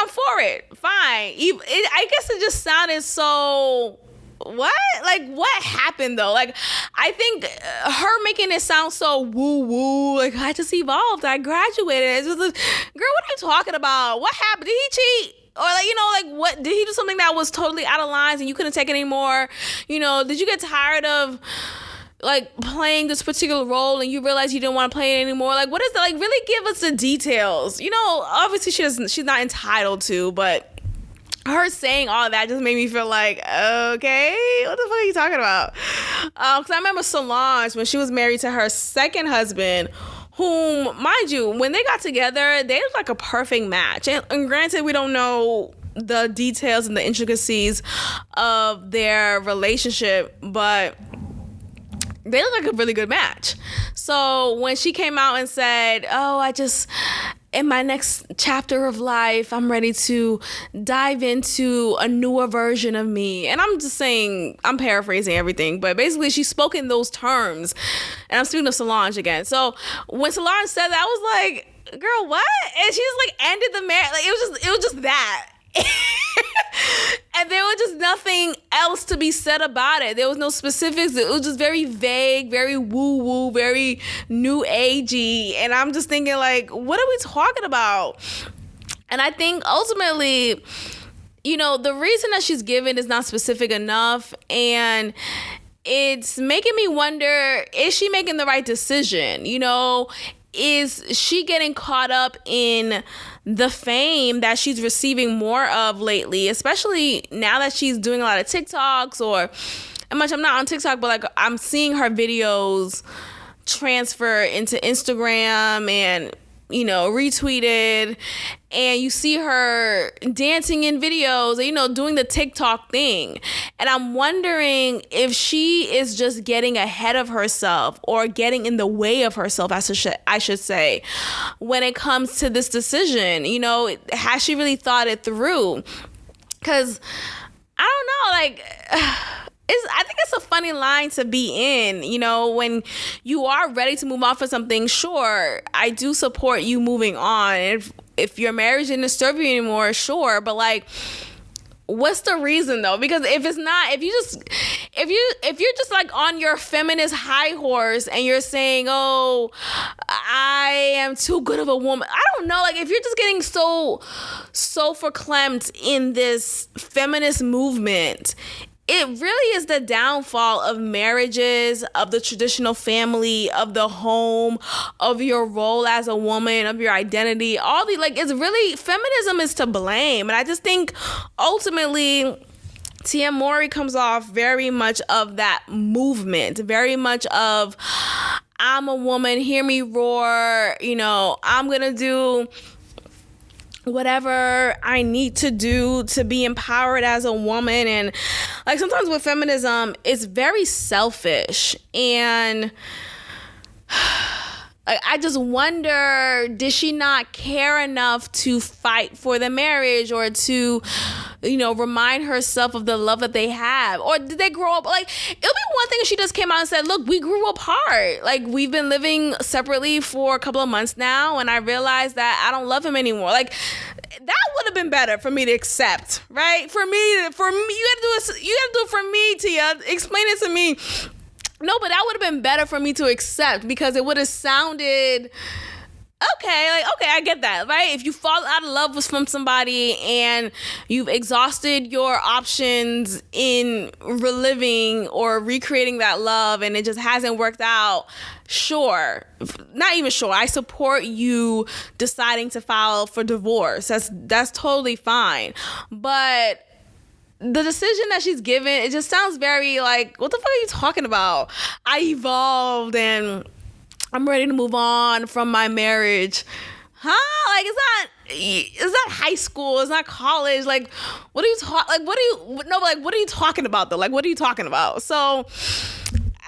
for it. Fine. I guess it just sounded so... What? Like, what happened though? Like, I think her making it sound so woo-woo, like, I just evolved, I graduated. It's just like, girl, what are you talking about? What happened? Did he cheat? Or like, you know, like, what, did he do something that was totally out of lines and you couldn't take it anymore? You know, did you get tired of like playing this particular role and you realize you didn't want to play it anymore? Like, what is that? Like, really give us the details. You know, obviously she's not entitled to, but her saying all that just made me feel like, okay, what the fuck are you talking about? Because I remember Solange, when she was married to her second husband, whom, mind you, when they got together, they looked like a perfect match. And granted, we don't know the details and the intricacies of their relationship, but they look like a really good match. So when she came out and said, in my next chapter of life, I'm ready to dive into a newer version of me. And I'm just saying, I'm paraphrasing everything, but basically she spoke in those terms. And I'm speaking of Solange again. So when Solange said that, I was like, girl, what? And she just like ended the marriage. Like, it was just that. And there was just nothing else to be said about it. There was no specifics. It was just very vague, very woo-woo, very new agey. And I'm just thinking, like, what are we talking about? And I think ultimately, you know, the reason that she's given is not specific enough. And it's making me wonder, is she making the right decision? You know, is she getting caught up in the fame that she's receiving more of lately, especially now that she's doing a lot of TikToks, or I'm not on TikTok, but like I'm seeing her videos transfer into Instagram and, you know, retweeted, and you see her dancing in videos, you know, doing the TikTok thing. And I'm wondering if she is just getting ahead of herself, or getting in the way of herself, I should say, when it comes to this decision. You know, has she really thought it through? Because I don't know, like, I think it's a funny line to be in, you know, when you are ready to move on for something. Sure, I do support you moving on. If your marriage didn't disturb you anymore, sure, but like, what's the reason though? Because if you're just like on your feminist high horse and you're saying, oh, I am too good of a woman, I don't know, like, if you're just getting so verklempt in this feminist movement, it really is the downfall of marriages, of the traditional family, of the home, of your role as a woman, of your identity. All the, like, it's really, feminism is to blame. And I just think ultimately Tia Mowry comes off very much of that movement, very much of, I'm a woman, hear me roar, you know, I'm going to do whatever I need to do to be empowered as a woman. And like, sometimes with feminism, it's very selfish. And I just wonder, did she not care enough to fight for the marriage, or to, you know, remind herself of the love that they have? Or did they grow up? Like, it'll be one thing if she just came out and said, look, we grew apart. Like, we've been living separately for a couple of months now, and I realized that I don't love him anymore. Like, that would have been better for me to accept, right? For me, you gotta do it for me, Tia. Explain it to me. No, but that would have been better for me to accept, because it would have sounded okay, I get that, right? If you fall out of love with from somebody and you've exhausted your options in reliving or recreating that love and it just hasn't worked out, sure. Not even sure. I support you deciding to file for divorce. That's totally fine. But the decision that she's given, it just sounds very like, what the fuck are you talking about? I evolved and I'm ready to move on from my marriage. Huh? Like, it's not high school. It's not college. Like, what are you what are you talking about though? Like, what are you talking about? So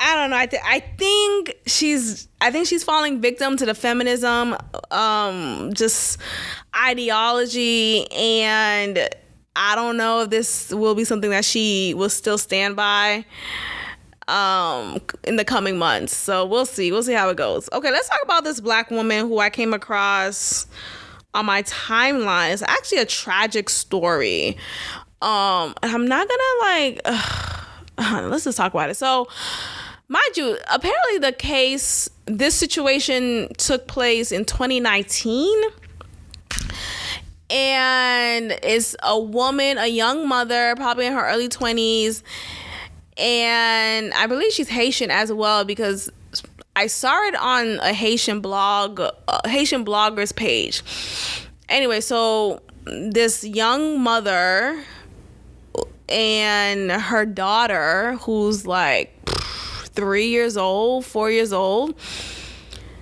I don't know. I think she's falling victim to the feminism, just ideology, and I don't know if this will be something that she will still stand by in the coming months. So we'll see how it goes. Okay, let's talk about this Black woman who I came across on my timeline. It's actually a tragic story. I'm not gonna let's just talk about it. So mind you, apparently this situation took place in 2019. And it's a woman, a young mother, probably in her early 20s. And I believe she's Haitian as well, because I saw it on a Haitian blogger's page. Anyway, so this young mother and her daughter, who's like 4 years old,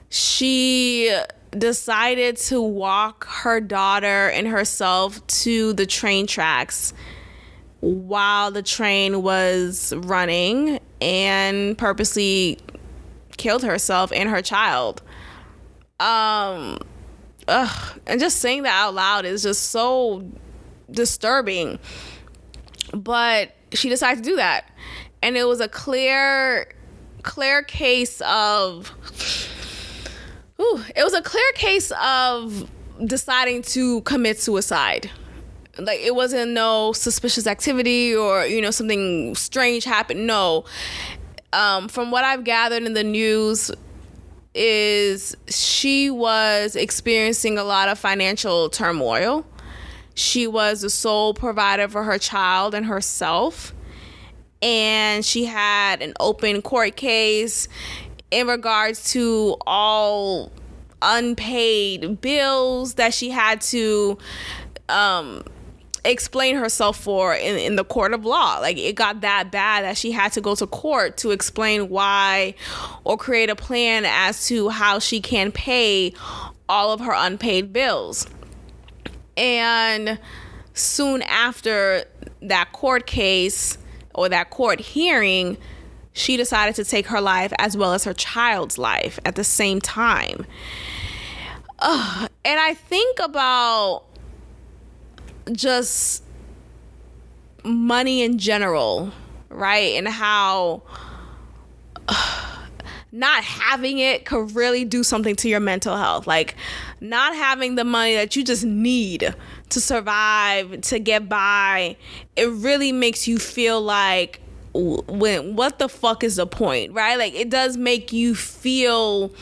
she decided to walk her daughter and herself to the train tracks while the train was running, and purposely killed herself and her child. And just saying that out loud is just so disturbing. But she decided to do that, and it was a clear case of deciding to commit suicide. Like, it wasn't no suspicious activity or, something strange happened. No. From what I've gathered in the news is she was experiencing a lot of financial turmoil. She was the sole provider for her child and herself. And she had an open court case in regards to all unpaid bills that she had to explain herself for in the court of law. Like, it got that bad that she had to go to court to explain why, or create a plan as to how she can pay all of her unpaid bills. And soon after that court case or that court hearing, she decided to take her life as well as her child's life at the same time. And I think about just money in general, right? And how not having it could really do something to your mental health. Like, not having the money that you just need to survive, to get by, it really makes you feel like, what the fuck is the point, right? Like, it does make you feel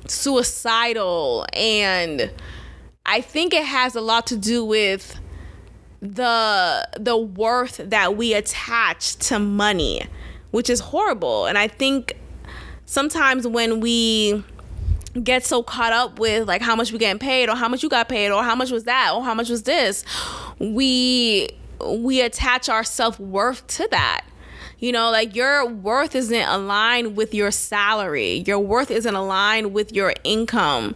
suicidal. And I think it has a lot to do with the worth that we attach to money, which is horrible. And I think sometimes when we get so caught up with like how much we getting paid, or how much you got paid, or how much was that, or how much was this, we attach our self-worth to that. Like, your worth isn't aligned with your salary. Your worth isn't aligned with your income.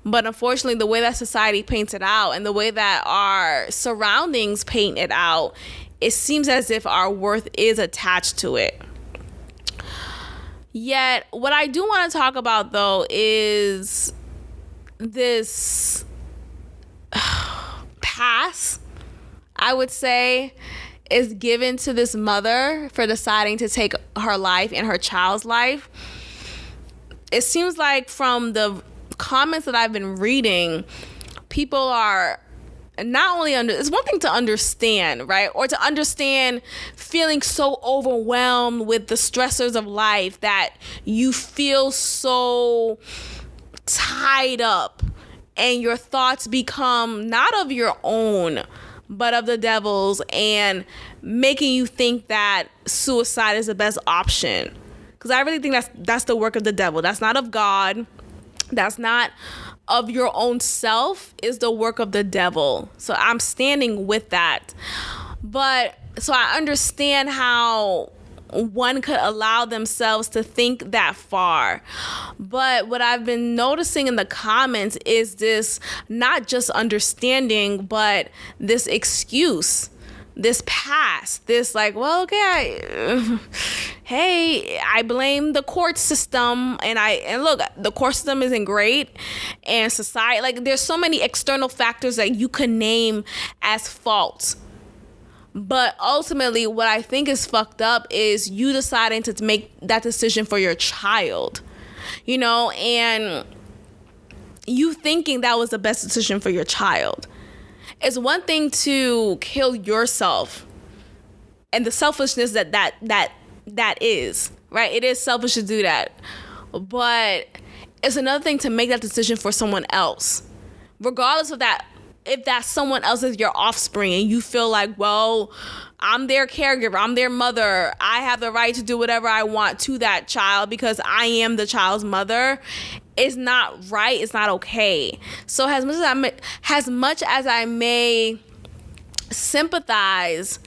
But unfortunately, the way that society paints it out and the way that our surroundings paint it out, it seems as if our worth is attached to it. Yet, what I do want to talk about, though, is this pass, I would say, is given to this mother for deciding to take her life and her child's life. It seems like from the comments that I've been reading, people are not only it's one thing to understand, right? Or to understand feeling so overwhelmed with the stressors of life that you feel so tied up and your thoughts become not of your own, but of the devil's, and making you think that suicide is the best option. Because I really think that's the work of the devil. That's not of God. That's not of your own self. Is the work of the devil. So I'm standing with that. But so I understand how one could allow themselves to think that far. But what I've been noticing in the comments is this not just understanding, but this excuse, this past, this like, well, okay, hey, I blame the court system, and look, the court system isn't great, and society, like, there's so many external factors that you could name as fault. But ultimately, what I think is fucked up is you deciding to make that decision for your child, and you thinking that was the best decision for your child. It's one thing to kill yourself and the selfishness that is, right? It is selfish to do that. But it's another thing to make that decision for someone else, regardless of that. If that someone else is your offspring and you feel like, well, I'm their caregiver, I'm their mother, I have the right to do whatever I want to that child because I am the child's mother, it's not right, it's not okay. So as much as I may sympathize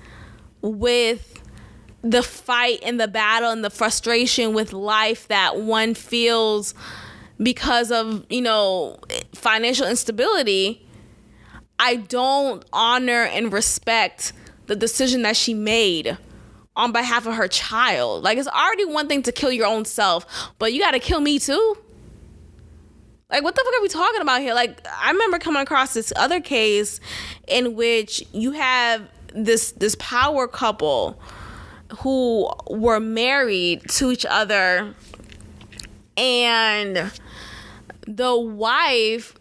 with the fight and the battle and the frustration with life that one feels because of, financial instability, I don't honor and respect the decision that she made on behalf of her child. Like, it's already one thing to kill your own self, but you got to kill me too? Like, what the fuck are we talking about here? Like, I remember coming across this other case in which you have this power couple who were married to each other, and the wife,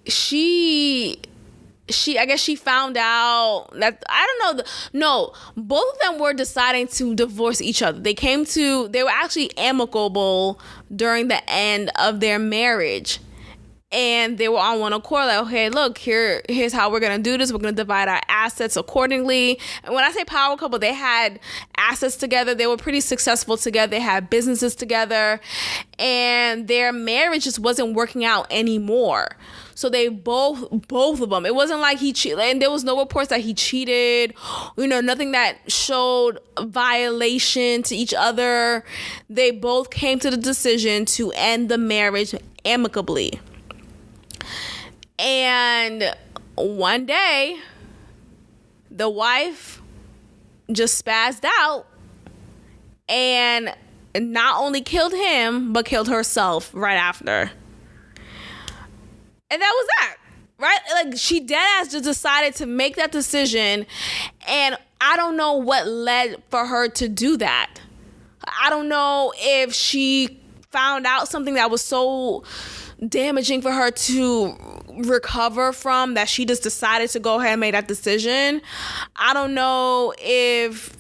I guess she found out that, I don't know, no, both of them were deciding to divorce each other. They were actually amicable during the end of their marriage. And they were on one accord, like, okay, look, here's how we're going to do this. We're going to divide our assets accordingly. And when I say power couple, they had assets together. They were pretty successful together. They had businesses together. And their marriage just wasn't working out anymore. So they both of them, it wasn't like he cheated, and there was no reports that he cheated, nothing that showed violation to each other. They both came to the decision to end the marriage amicably. And one day, the wife just spazzed out and not only killed him, but killed herself right after. And that was that, right? Like, she deadass just decided to make that decision, and I don't know what led for her to do that. I don't know if she found out something that was so damaging for her to recover from that she just decided to go ahead and make that decision. I don't know if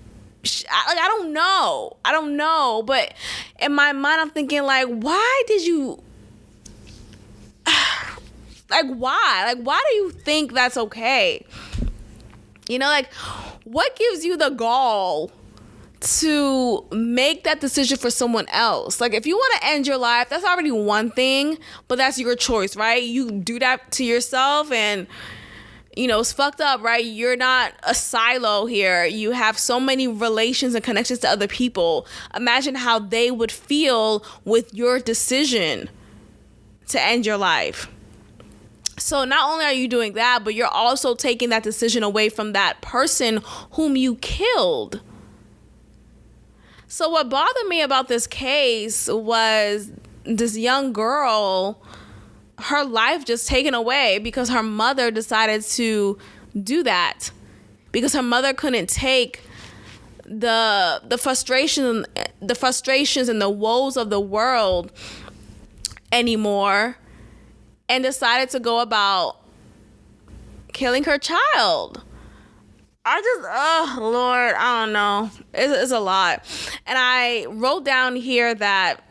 I don't know, but in my mind I'm thinking, like, why did you why do you think that's okay? What gives you the gall to make that decision for someone else? Like, if you want to end your life, that's already one thing, but that's your choice, right? You do that to yourself, and it's fucked up, right? You're not a silo here. You have so many relations and connections to other people. Imagine how they would feel with your decision to end your life. So not only are you doing that, but you're also taking that decision away from that person whom you killed. So what bothered me about this case was this young girl, her life just taken away because her mother decided to do that. Because her mother couldn't take the frustrations and the woes of the world anymore, and decided to go about killing her child. I just, oh Lord, I don't know. It's a lot. And I wrote down here that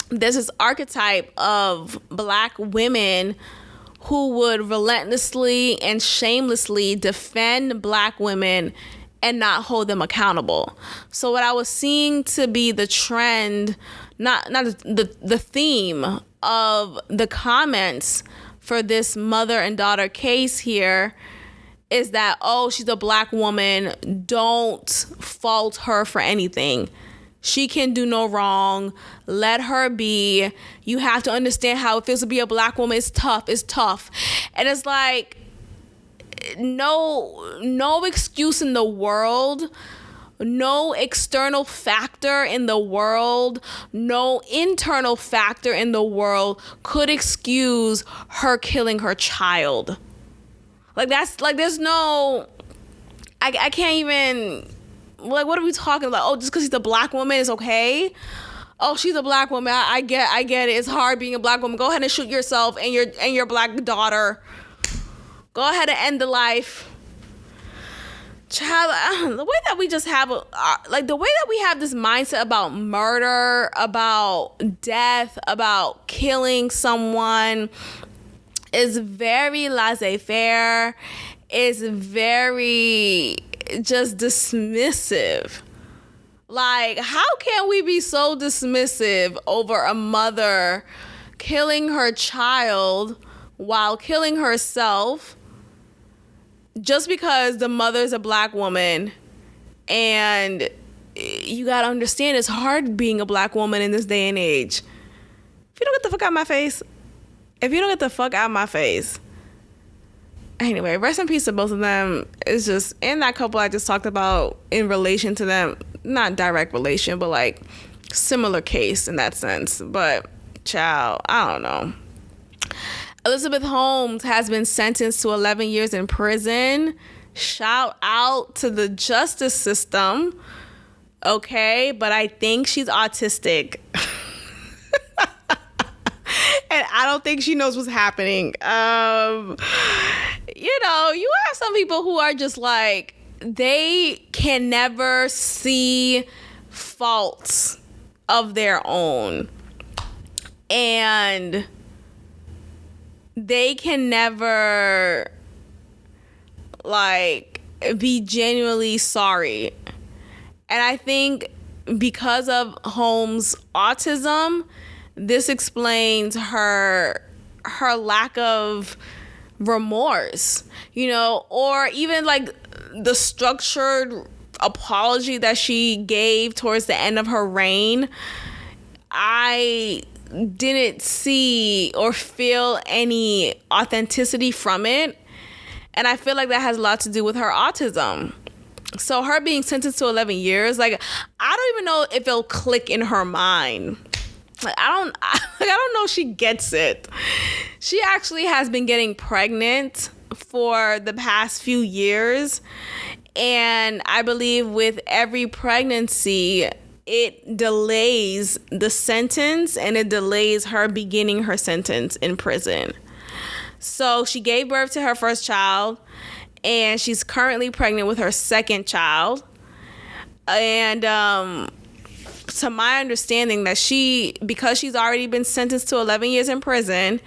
there's this archetype of Black women who would relentlessly and shamelessly defend Black women and not hold them accountable. So what I was seeing to be the trend, not the theme of the comments for this mother and daughter case here is that, oh, she's a Black woman, don't fault her for anything. She can do no wrong. Let her be. You have to understand how it feels to be a Black woman. It's tough. It's tough. And it's like, no excuse in the world, no external factor in the world, no internal factor in the world could excuse her killing her child. Like, that's like, there's no, I can't even, like, what are we talking about? Oh, just because she's a Black woman, it's okay? Oh, she's a Black woman. I get it. It's hard being a Black woman. Go ahead and shoot yourself and your Black daughter. Go ahead and end the life. Child, the way that we just have, the way that we have this mindset about murder, about death, about killing someone is very laissez-faire. It's very just dismissive. Like, how can we be so dismissive over a mother killing her child while killing herself just because the mother's a Black woman? And you gotta understand, it's hard being a Black woman in this day and age. If you don't get the fuck out of my face. If you don't get the fuck out of my face. Anyway, rest in peace to both of them. It's just, and that couple I just talked about in relation to them, not direct relation, but like similar case in that sense. But child, I don't know. Elizabeth Holmes has been sentenced to 11 years in prison. Shout out to the justice system. Okay, but I think she's autistic. And I don't think she knows what's happening. You have some people who are just like, they can never see faults of their own. And they can never, be genuinely sorry. And I think because of Holmes' autism, this explains her lack of remorse, or even like the structured apology that she gave towards the end of her reign. I didn't see or feel any authenticity from it. And I feel like that has a lot to do with her autism. So her being sentenced to 11 years, I don't even know if it'll click in her mind. I don't know if she gets it. She actually has been getting pregnant for the past few years. And I believe with every pregnancy, it delays the sentence and it delays her beginning her sentence in prison. So she gave birth to her first child and she's currently pregnant with her second child. And, to my understanding that because she's already been sentenced to 11 years in prison,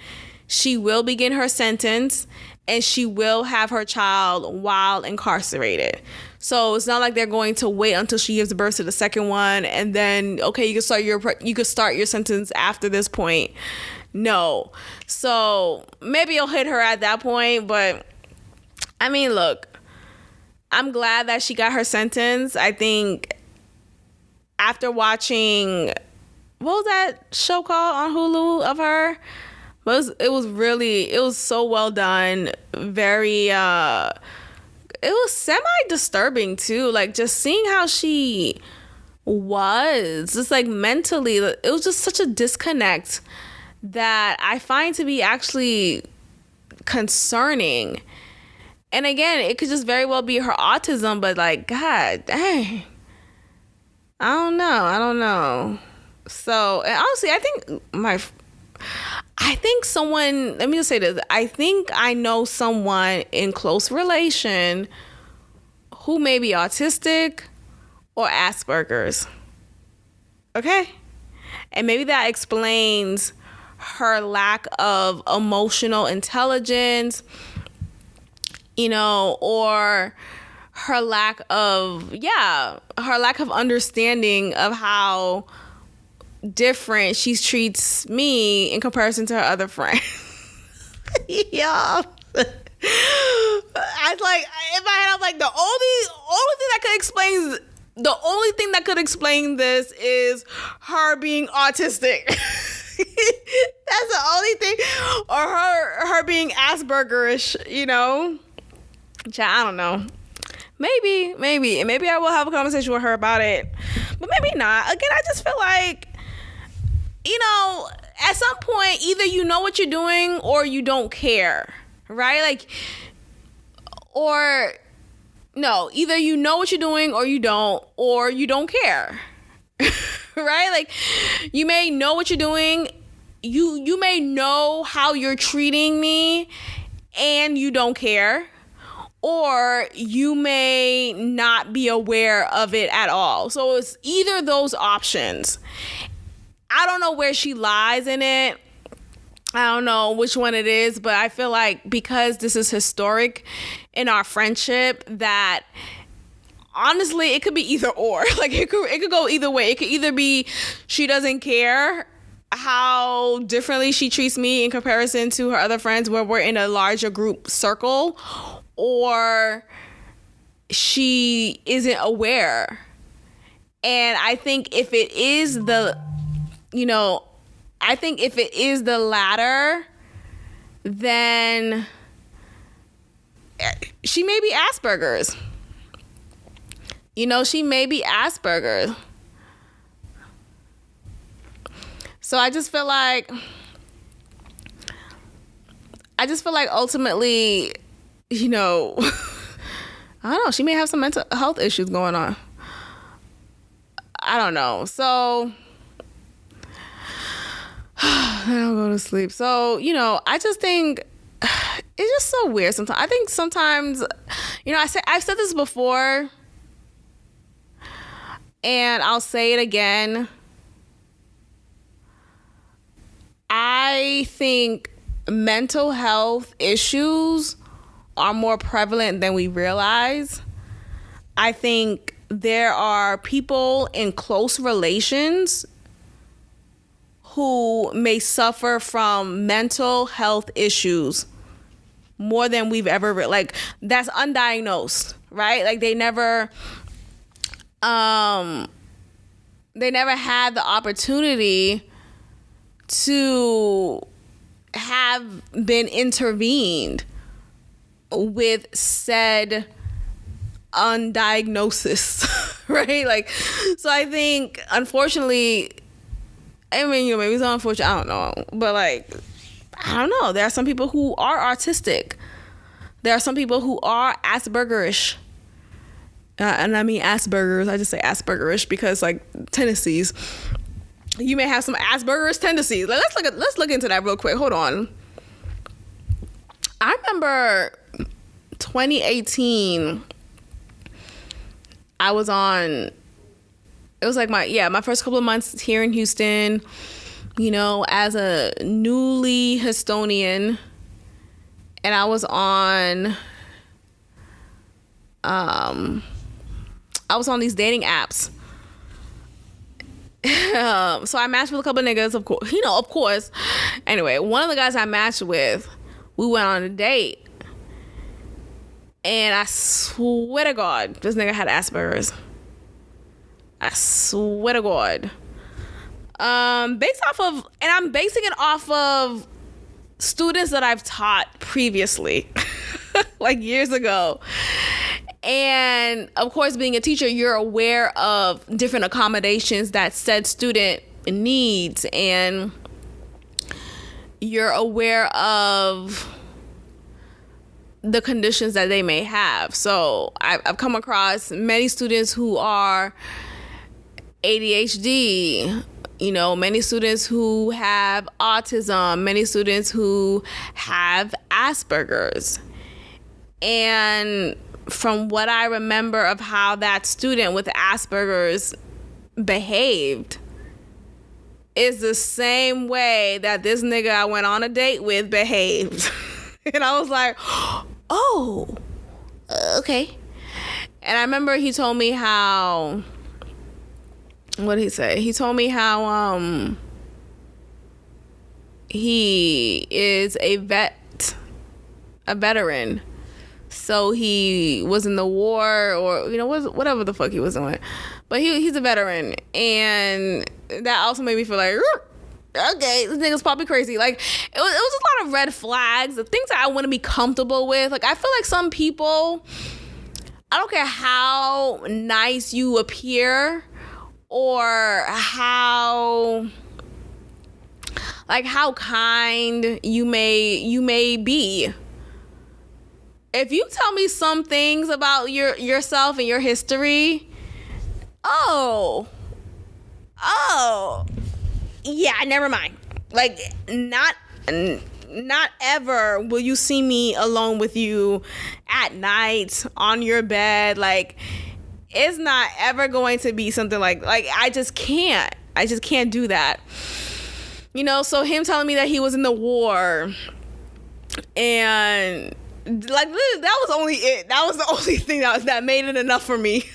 she will begin her sentence and she will have her child while incarcerated. So it's not like they're going to wait until she gives birth to the second one and then, okay, you can start your sentence after this point. No. So maybe it'll hit her at that point. But I mean, look, I'm glad that she got her sentence. I think after watching, what was that show called on Hulu of her? It was so well done. Very, it was semi-disturbing too. Like, just seeing how she was, just like mentally, it was just such a disconnect that I find to be actually concerning. And again, it could just very well be her autism, but like, God dang. I don't know. So, and honestly, I think I think someone, let me just say this. I think I know someone in close relation who may be autistic or Asperger's. Okay? And maybe that explains her lack of emotional intelligence, or her lack of understanding of how different she treats me in comparison to her other friends. Yeah. I was like, in my head, I'm like, the only thing that could explain this is her being autistic. That's the only thing. Or her being Aspergerish, I don't know. Maybe. And maybe I will have a conversation with her about it. But maybe not. Again, I just feel like, at some point, either you know what you're doing or you don't care, right? Like, or no, either you know what you're doing or you don't care, right? Like, you may know what you're doing. You may know how you're treating me and you don't care. Or you may not be aware of it at all. So it's either those options. I don't know where she lies in it. I don't know which one it is, but I feel like because this is historic in our friendship, that honestly, it could be either or. Like it could go either way. It could either be she doesn't care how differently she treats me in comparison to her other friends where we're in a larger group circle, or she isn't aware. And I think if it is the latter, then she may be Asperger's. She may be Asperger's. So I just feel like ultimately, I don't know, she may have some mental health issues going on. I don't know. So I'll go to sleep. So, I just think it's just so weird sometimes. I think sometimes, I've said this before and I'll say it again. I think mental health issues are more prevalent than we realize. I think there are people in close relations who may suffer from mental health issues more than we've ever that's undiagnosed, right? Like they never had the opportunity to have been intervened with said undiagnosis, right? Like, so I think, unfortunately, maybe it's unfortunate, I don't know, but I don't know. There are some people who are autistic. There are some people who are Aspergerish. And I mean Asperger's. I just say Aspergerish because tendencies. You may have some Asperger's tendencies. Let's look into that real quick. Hold on. I remember 2018. I was on. It was my first couple of months here in Houston. As a newly Houstonian, and I was on. I was on these dating apps. So I matched with a couple of niggas, of course. Anyway, one of the guys I matched with, we went on a date. And I swear to God, this nigga had Asperger's. I swear to God. I'm basing it off of students that I've taught previously, years ago. And of course, being a teacher, you're aware of different accommodations that said student needs, and you're aware of the conditions that they may have. So I've come across many students who are ADHD, many students who have autism, many students who have Asperger's. And from what I remember of how that student with Asperger's behaved is the same way that this nigga I went on a date with behaved. And I was like, oh, okay. And I remember he told me how, what did he say? He told me how he is a veteran. So he was in the war, or whatever the fuck he was doing, but he's a veteran, and that also made me feel like, okay, this nigga's probably crazy. Like it was a lot of red flags, the things that I wouldn't be comfortable with. Like I feel like some people, I don't care how nice you appear or how kind you may be. If you tell me some things about yourself and your history, oh, yeah, never mind. Like, not ever will you see me alone with you at night on your bed. Like, it's not ever going to be something like I just can't do that. So him telling me that he was in the war, and like that was only it. That was the only thing that made it enough for me.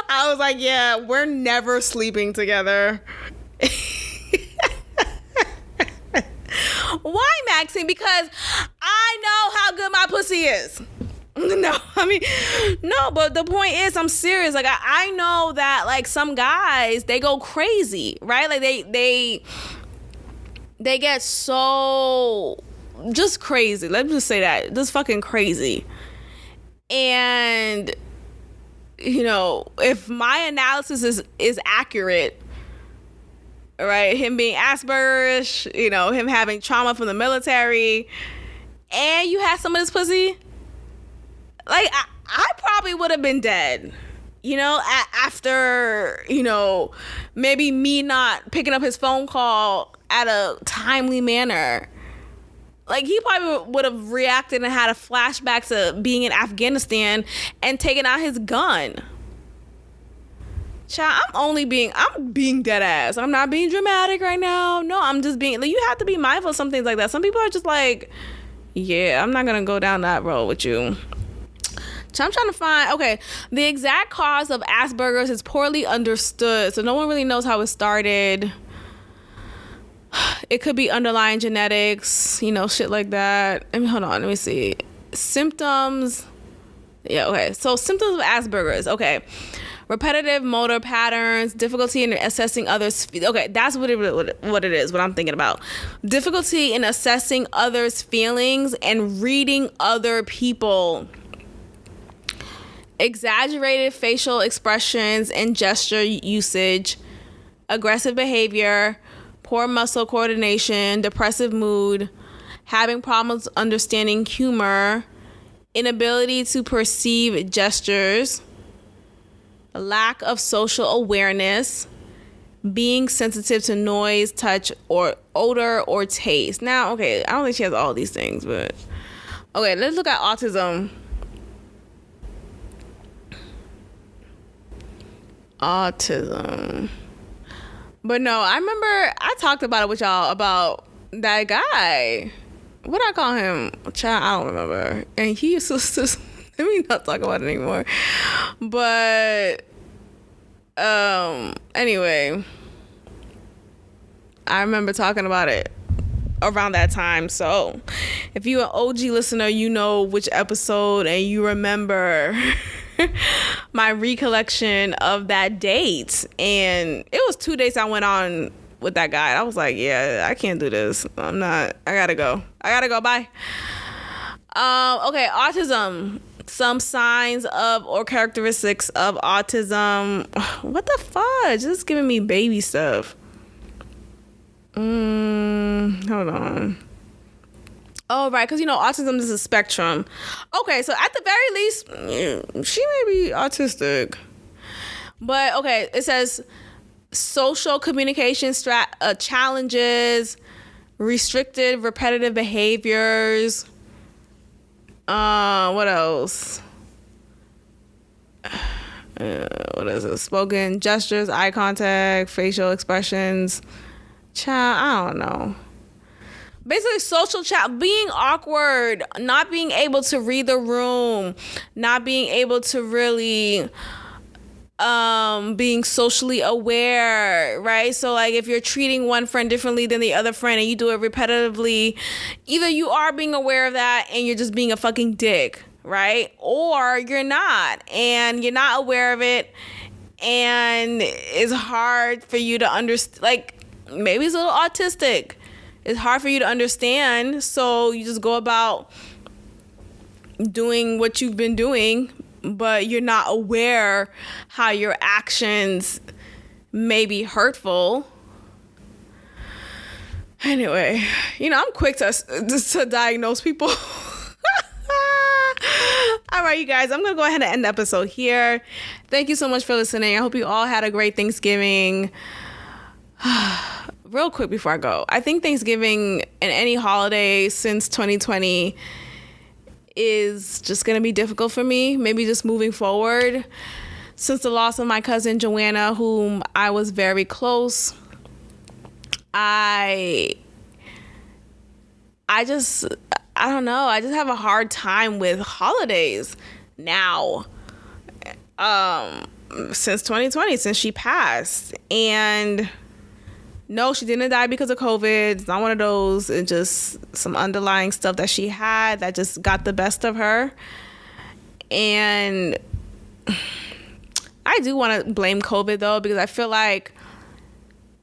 I was like, yeah, we're never sleeping together. Why, Maxine? Because I know how good my pussy is. No, but the point is, I'm serious. Like, I know that, like, some guys, they go crazy, right? Like, they get so just crazy. Let me just say that. Just fucking crazy. And, if my analysis is accurate, right? Him being Asperger's, him having trauma from the military, and you had some of this pussy, like, I probably would have been dead, after, maybe me not picking up his phone call at a timely manner. Like, he probably would have reacted and had a flashback to being in Afghanistan and taking out his gun. Child, I'm being dead ass. I'm not being dramatic right now. No, I'm just being, like, you have to be mindful of some things like that. Some people are just like, yeah, I'm not going to go down that road with you. So I'm trying to find, okay, the exact cause of Asperger's is poorly understood. So no one really knows how it started. It could be underlying genetics, shit like that. Hold on, let me see. Symptoms. Yeah, okay. So symptoms of Asperger's. Okay. Repetitive motor patterns, difficulty in assessing others. Okay, that's what it is, what I'm thinking about. Difficulty in assessing others' feelings and reading other people. Exaggerated facial expressions and gesture usage. Aggressive behavior. Poor muscle coordination, depressive mood, having problems understanding humor, inability to perceive gestures, lack of social awareness, being sensitive to noise, touch, or odor or taste. Now, okay, I don't think she has all these things, but okay, let's look at autism. Autism. But no, I remember I talked about it with y'all about that guy. What I call him? Child, I don't remember. And he used to let me not talk about it anymore. But anyway, I remember talking about it around that time. So if you're an OG listener, you know which episode and you remember my recollection of that date. And it was 2 dates I went on with that guy. I was like, yeah, I can't do this. I gotta go. Bye. Okay, autism. Some signs of or characteristics of autism. What the fudge? This is giving me baby stuff. Hold on. Oh, right, because, autism is a spectrum. Okay, so at the very least, she may be autistic. But, okay, it says social communication challenges, restricted repetitive behaviors. What else? What is it? Spoken gestures, eye contact, facial expressions. I don't know. Basically, social being awkward, not being able to read the room, not being able to really being socially aware, right? So like if you're treating one friend differently than the other friend and you do it repetitively, either you are being aware of that and you're just being a fucking dick, right? Or you're not, and you're not aware of it, and it's hard for you to understand. Like maybe it's a little autistic. It's hard for you to understand, so you just go about doing what you've been doing, but you're not aware how your actions may be hurtful. Anyway, I'm quick to diagnose people. All right, you guys, I'm going to go ahead and end the episode here. Thank you so much for listening. I hope you all had a great Thanksgiving. Real quick before I go, I think Thanksgiving and any holiday since 2020 is just going to be difficult for me, maybe just moving forward. Since the loss of my cousin Joanna, whom I was very close, I don't know. I just have a hard time with holidays now. Since 2020, since she passed. And no, she didn't die because of COVID. It's not one of those. It's just some underlying stuff that she had that just got the best of her. And I do want to blame COVID, though, because I feel like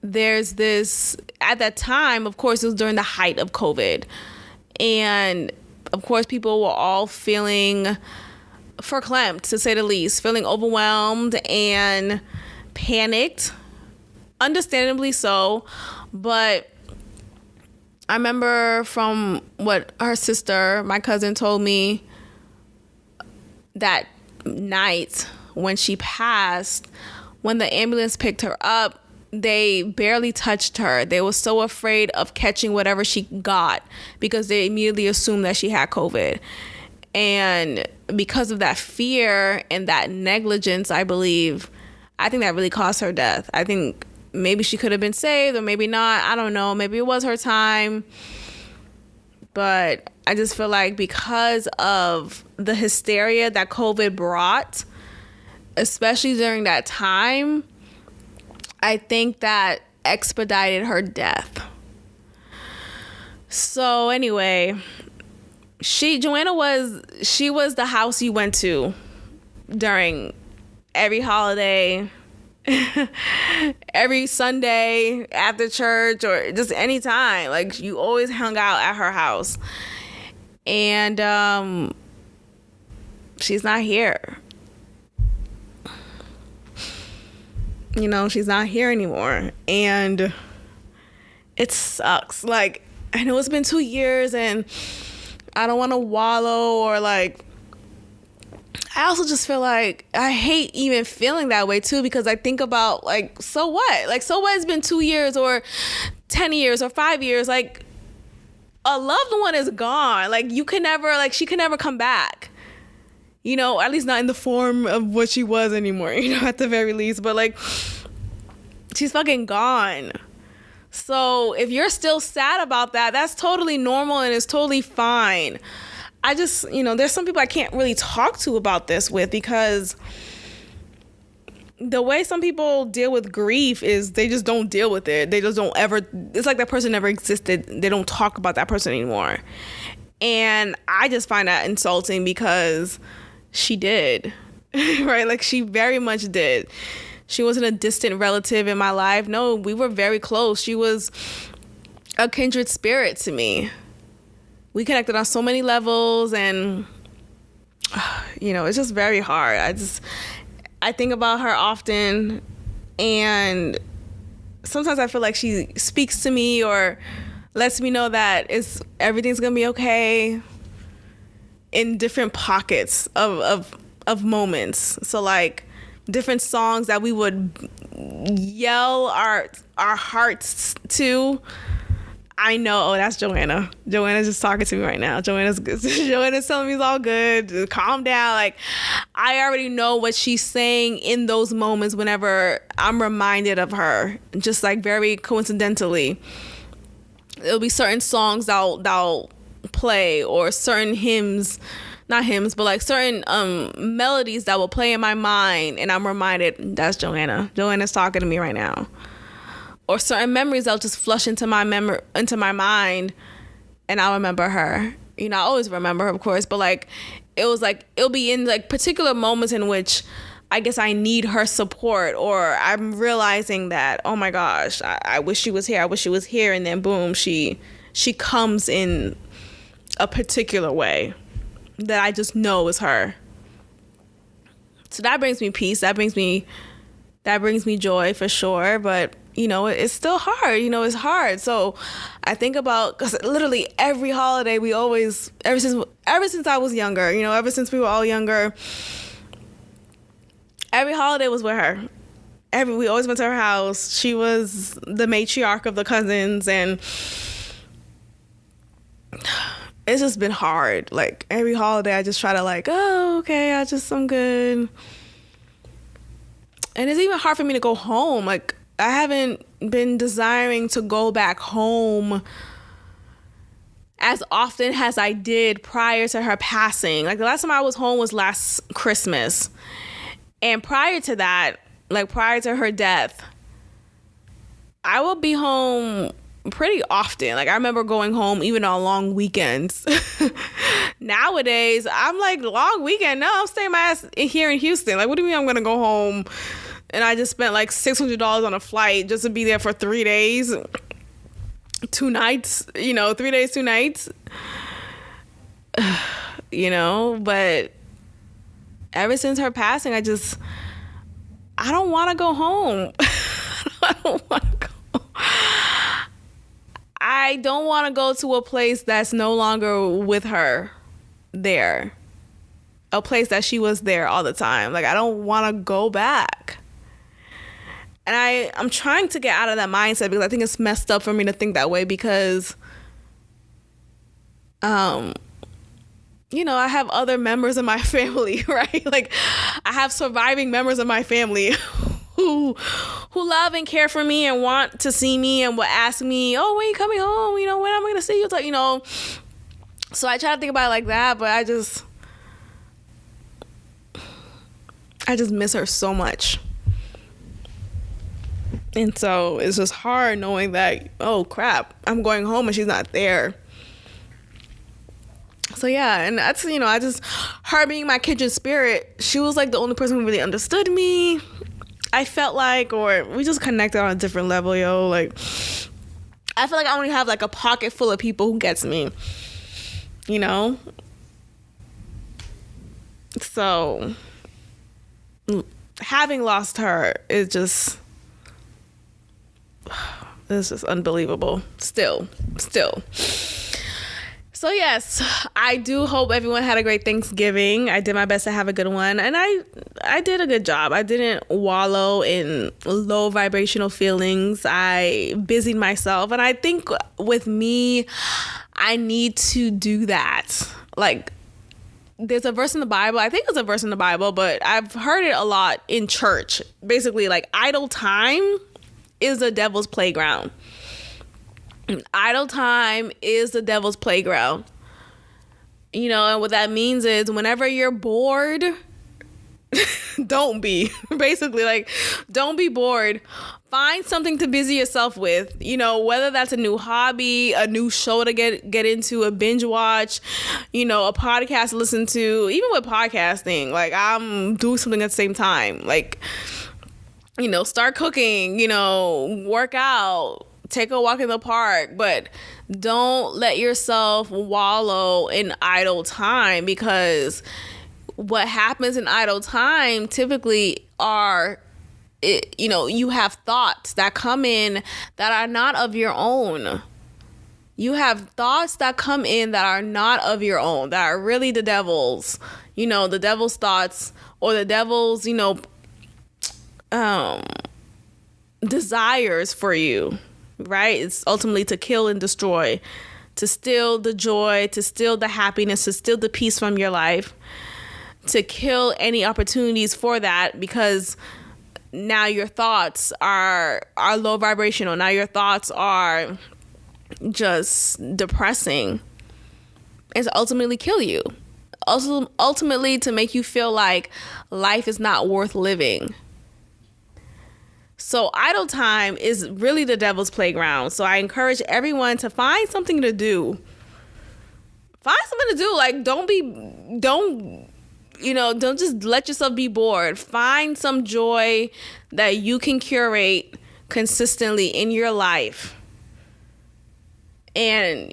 there's this, at that time, of course, it was during the height of COVID. And, of course, people were all feeling verklempt, to say the least, feeling overwhelmed and panicked. Understandably so, but I remember from what her sister, my cousin, told me that night when she passed, when the ambulance picked her up, they barely touched her. They were so afraid of catching whatever she got because they immediately assumed that she had COVID. And because of that fear and that negligence, I think that really caused her death. I think maybe she could have been saved or maybe not. I don't know. Maybe it was her time. But I just feel like because of the hysteria that COVID brought, especially during that time, I think that expedited her death. So anyway, Joanna was the house you went to during every holiday, every Sunday after church, or just any time. Like, you always hung out at her house. And she's not here. She's not here anymore. And it sucks. Like, I know it's been 2 years and I don't want to wallow, or like, I also just feel like I hate even feeling that way too, because I think about, like, so what? Like, so what? It's been 2 years or 10 years or 5 years. Like, a loved one is gone. Like, she can never come back. At least not in the form of what she was anymore, at the very least. But, like, she's fucking gone. So if you're still sad about that, that's totally normal and it's totally fine. I just, there's some people I can't really talk to about this with, because the way some people deal with grief is they just don't deal with it. They just don't ever, it's like that person never existed. They don't talk about that person anymore. And I just find that insulting, because she did, right? Like, she very much did. She wasn't a distant relative in my life. No, we were very close. She was a kindred spirit to me. We connected on so many levels, and, it's just very hard. I think about her often, and sometimes I feel like she speaks to me or lets me know that everything's gonna be okay in different pockets of moments. So, like, different songs that we would yell our hearts to, I know, oh, that's Joanna. Joanna's just talking to me right now. Joanna's telling me it's all good. Calm down. Like, I already know what she's saying in those moments whenever I'm reminded of her. Just like very coincidentally. It'll be certain songs that'll play, or certain hymns, not hymns, but like certain melodies that will play in my mind, and I'm reminded, that's Joanna. Joanna's talking to me right now. Or certain memories that'll just flush into my mind, and I'll remember her. You know, I always remember her, of course, but like it'll be in like particular moments in which I guess I need her support, or I'm realizing that, oh my gosh, I wish she was here. I wish she was here, and then boom, she comes in a particular way that I just know is her. So that brings me peace. That brings me joy for sure. But you know, it's still hard. You know, it's hard. So I think about, because literally every holiday we always, ever since I was younger, you know, ever since we were all younger, every holiday was with her. We always went to her house. She was the matriarch of the cousins, and it's just been hard. Like every holiday I just try to like, oh, okay, I'm good. And it's even hard for me to go home. Like, I haven't been desiring to go back home as often as I did prior to her passing. Like, the last time I was home was last Christmas. And prior to that, like prior to her death, I will be home pretty often. Like, I remember going home even on long weekends. Nowadays, I'm like, long weekend? No, I'm staying my ass here in Houston. Like, what do you mean I'm going to go home and I just spent like $600 on a flight just to be there for 3 days, 2 nights, you know, 3 days, 2 nights, you know? But ever since her passing, I don't want to go home. I don't want to go. I don't want to go to a place that's no longer with her there. A place that she was there all the time. Like, I don't want to go back. And I'm trying to get out of that mindset, because I think it's messed up for me to think that way, because, you know, I have other members of my family, right? Like, I have surviving members of my family who love and care for me and want to see me and will ask me, oh, when are you coming home? You know, when am I going to see you? You know, so I try to think about it like that, but I just miss her so much. And so it's just hard knowing that, oh crap, I'm going home and she's not there. So yeah, and that's, you know, her being my kindred spirit, she was like the only person who really understood me, I felt like, or we just connected on a different level, yo. Like, I feel like I only have like a pocket full of people who gets me, you know? So having lost her is just, it's just unbelievable. Still. So yes, I do hope everyone had a great Thanksgiving. I did my best to have a good one, and I did a good job. I didn't wallow in low vibrational feelings. I busied myself, and I think with me, I need to do that. Like, there's a verse in the Bible. I think it's a verse in the Bible, but I've heard it a lot in church. Basically, like, idle time is the devil's playground. Idle time is the devil's playground. You know, and what that means is whenever you're bored, don't be. Basically, like, don't be bored. Find something to busy yourself with. You know, whether that's a new hobby, a new show to get into, a binge watch, you know, a podcast to listen to. Even with podcasting, like, I'm doing something at the same time. Like, you know, start cooking, you know, work out, take a walk in the park, but don't let yourself wallow in idle time, because what happens in idle time typically you know, you have thoughts that come in that are not of your own. You have thoughts that come in that are not of your own, that are really the devil's, you know, the devil's thoughts, or the devil's, you know, desires for you, right? It's ultimately to kill and destroy, to steal the joy, to steal the happiness, to steal the peace from your life, to kill any opportunities for that, because now your thoughts are low vibrational. Now your thoughts are just depressing. It's to ultimately kill you. Also, ultimately to make you feel like life is not worth living. So idle time is really the devil's playground. So I encourage everyone to find something to do. Find something to do. Like, don't just let yourself be bored. Find some joy that you can curate consistently in your life. And,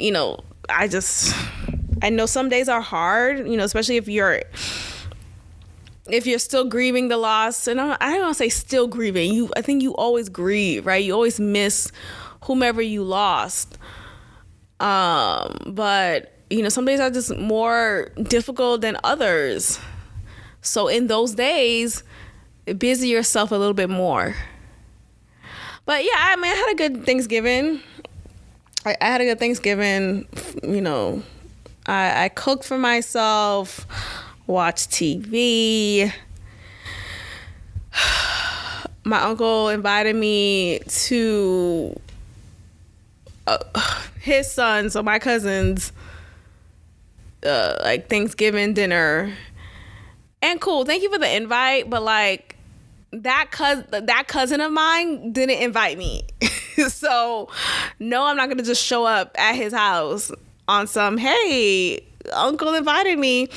I know some days are hard, especially if you're still grieving the loss. And I don't want to say still grieving. I think you always grieve, right? You always miss whomever you lost. But, some days are just more difficult than others. So in those days, busy yourself a little bit more. But yeah, I had a good Thanksgiving. I had a good Thanksgiving. I cooked for myself, watched TV. My uncle invited me to his son, so my cousin's Thanksgiving dinner. And cool, thank you for the invite, but that cousin of mine didn't invite me. So no, I'm not gonna just show up at his house on some, hey, uncle invited me.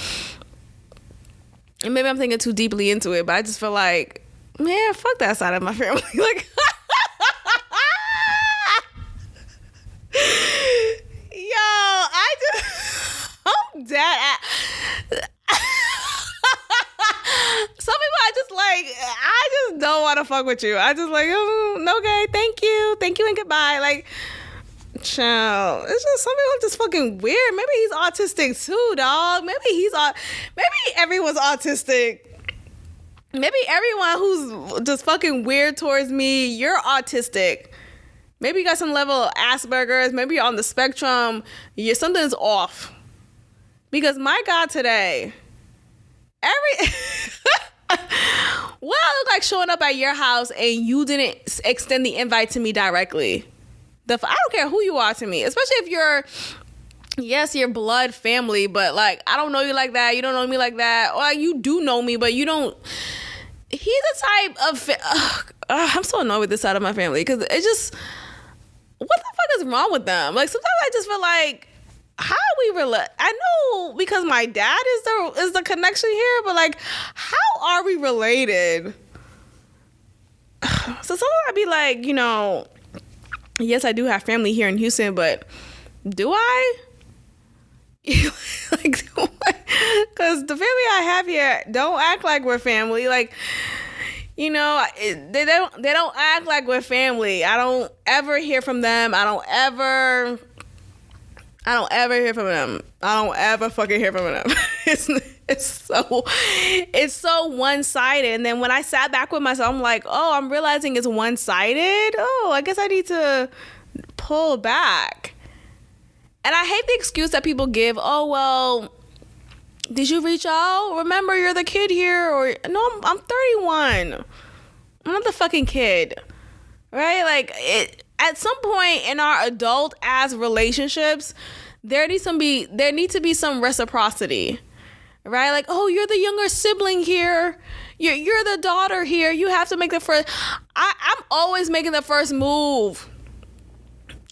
And maybe I'm thinking too deeply into it, but I just feel like, man, fuck that side of my family. I'm dead at. Some people I just don't want to fuck with you. I just okay, thank you and goodbye. Child, it's just some people are just fucking weird. Maybe he's autistic too, dog. Maybe everyone's autistic. Maybe everyone who's just fucking weird towards me, you're autistic. Maybe you got some level of Asperger's. Maybe you're on the spectrum. Something's off. Because my God, today, what I look like showing up at your house and you didn't extend the invite to me directly. I don't care who you are to me, especially if you're blood family, but I don't know you like that. You don't know me like that. Or you do know me, but you don't. He's a type of. I'm so annoyed with this side of my family because it's just, what the fuck is wrong with them? Sometimes I just feel like, how are we related? I know because my dad is the connection here, but how are we related? So sometimes I'd be like, yes, I do have family here in Houston, but do I? Because the family I have here don't act like we're family. They don't act like we're family. I don't ever hear from them. I don't ever hear from them. I don't ever fucking hear from them. It's so one-sided. And then when I sat back with myself, I'm like, oh, I'm realizing it's one-sided. Oh, I guess I need to pull back. And I hate the excuse that people give. Oh, well, did you reach out? Remember, you're the kid here. Or no, I'm 31. I'm not the fucking kid. Right? At some point in our adult ass relationships, there needs to be some reciprocity, right? Oh, you're the younger sibling here. You're the daughter here. You have to make the first. I'm always making the first move.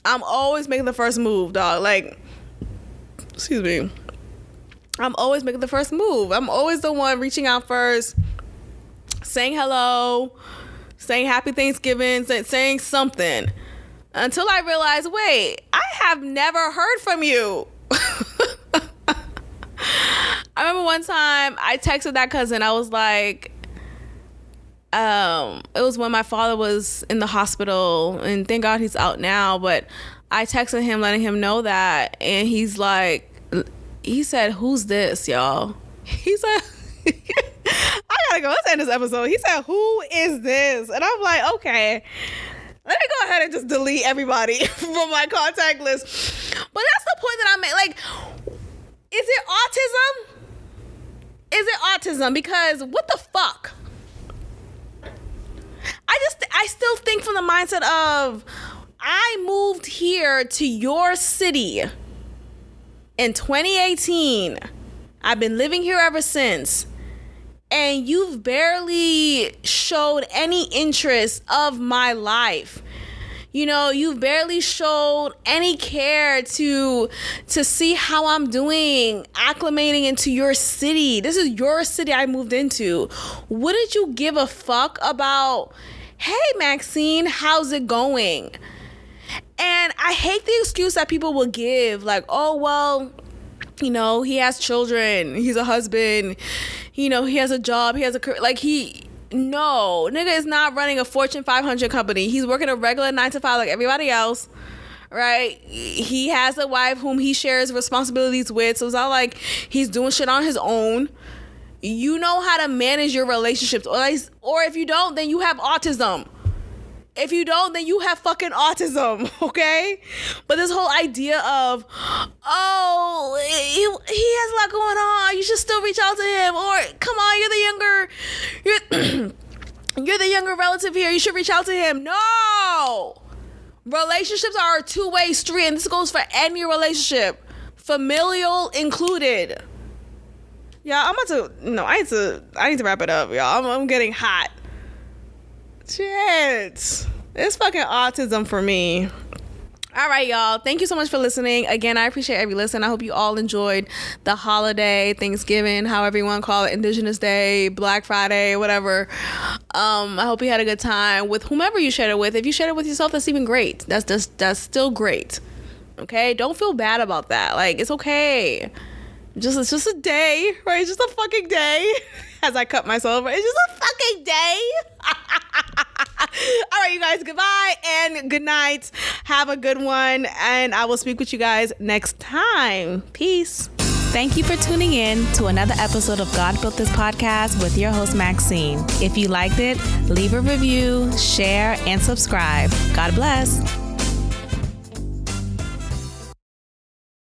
I'm always making the first move, dog. Excuse me. I'm always making the first move. I'm always the one reaching out first, saying hello, saying happy Thanksgiving, saying something. Until I realized, wait, I have never heard from you. I remember one time I texted that cousin. I was like, it was when my father was in the hospital, and thank God he's out now, but I texted him letting him know that, and he said, who's this, y'all? He said, I gotta go. Let's end this episode. He said, who is this? And I'm like, okay, let me go ahead and just delete everybody from my contact list. But that's the point that I made. Like, is it autism? Is it autism? Because what the fuck? I still think from the mindset of, I moved here to your city in 2018. I've been living here ever since. And you've barely showed any interest of my life. You know, you've barely showed any care to see how I'm doing, acclimating into your city. This is your city I moved into. Wouldn't you give a fuck about, hey, Maxine, how's it going? And I hate the excuse that people will give, like, oh, well, you know, he has children, he's a husband, you know, he has a job, he has a career. Like, no, nigga is not running a Fortune 500 company. He's working a regular 9 to 5 like everybody else, right? He has a wife whom he shares responsibilities with, so it's not like he's doing shit on his own. You know how to manage your relationships, or if you don't, then you have autism. If you don't, then you have fucking autism, okay? But this whole idea of, oh, he has a lot going on, you should still reach out to him, or come on, you're the younger relative here, you should reach out to him. No! Relationships are a two-way street, and this goes for any relationship, familial included. Y'all, I need to wrap it up, y'all. I'm getting hot. Shit. It's fucking autism for me. All right, y'all. Thank you so much for listening. Again, I appreciate every listen. I hope you all enjoyed the holiday, Thanksgiving, however you want to call it, Indigenous Day, Black Friday, whatever. I hope you had a good time with whomever you shared it with. If you shared it with yourself, that's even great. That's still great. Okay? Don't feel bad about that. Like, it's okay. It's just a day, right? It's just a fucking day. As I cut myself, right? It's just a fucking day. All right, you guys, goodbye and good night. Have a good one, and I will speak with you guys next time. Peace. Thank you for tuning in to another episode of God Built This Podcast with your host, Maxine. If you liked it, leave a review, share, and subscribe. God bless.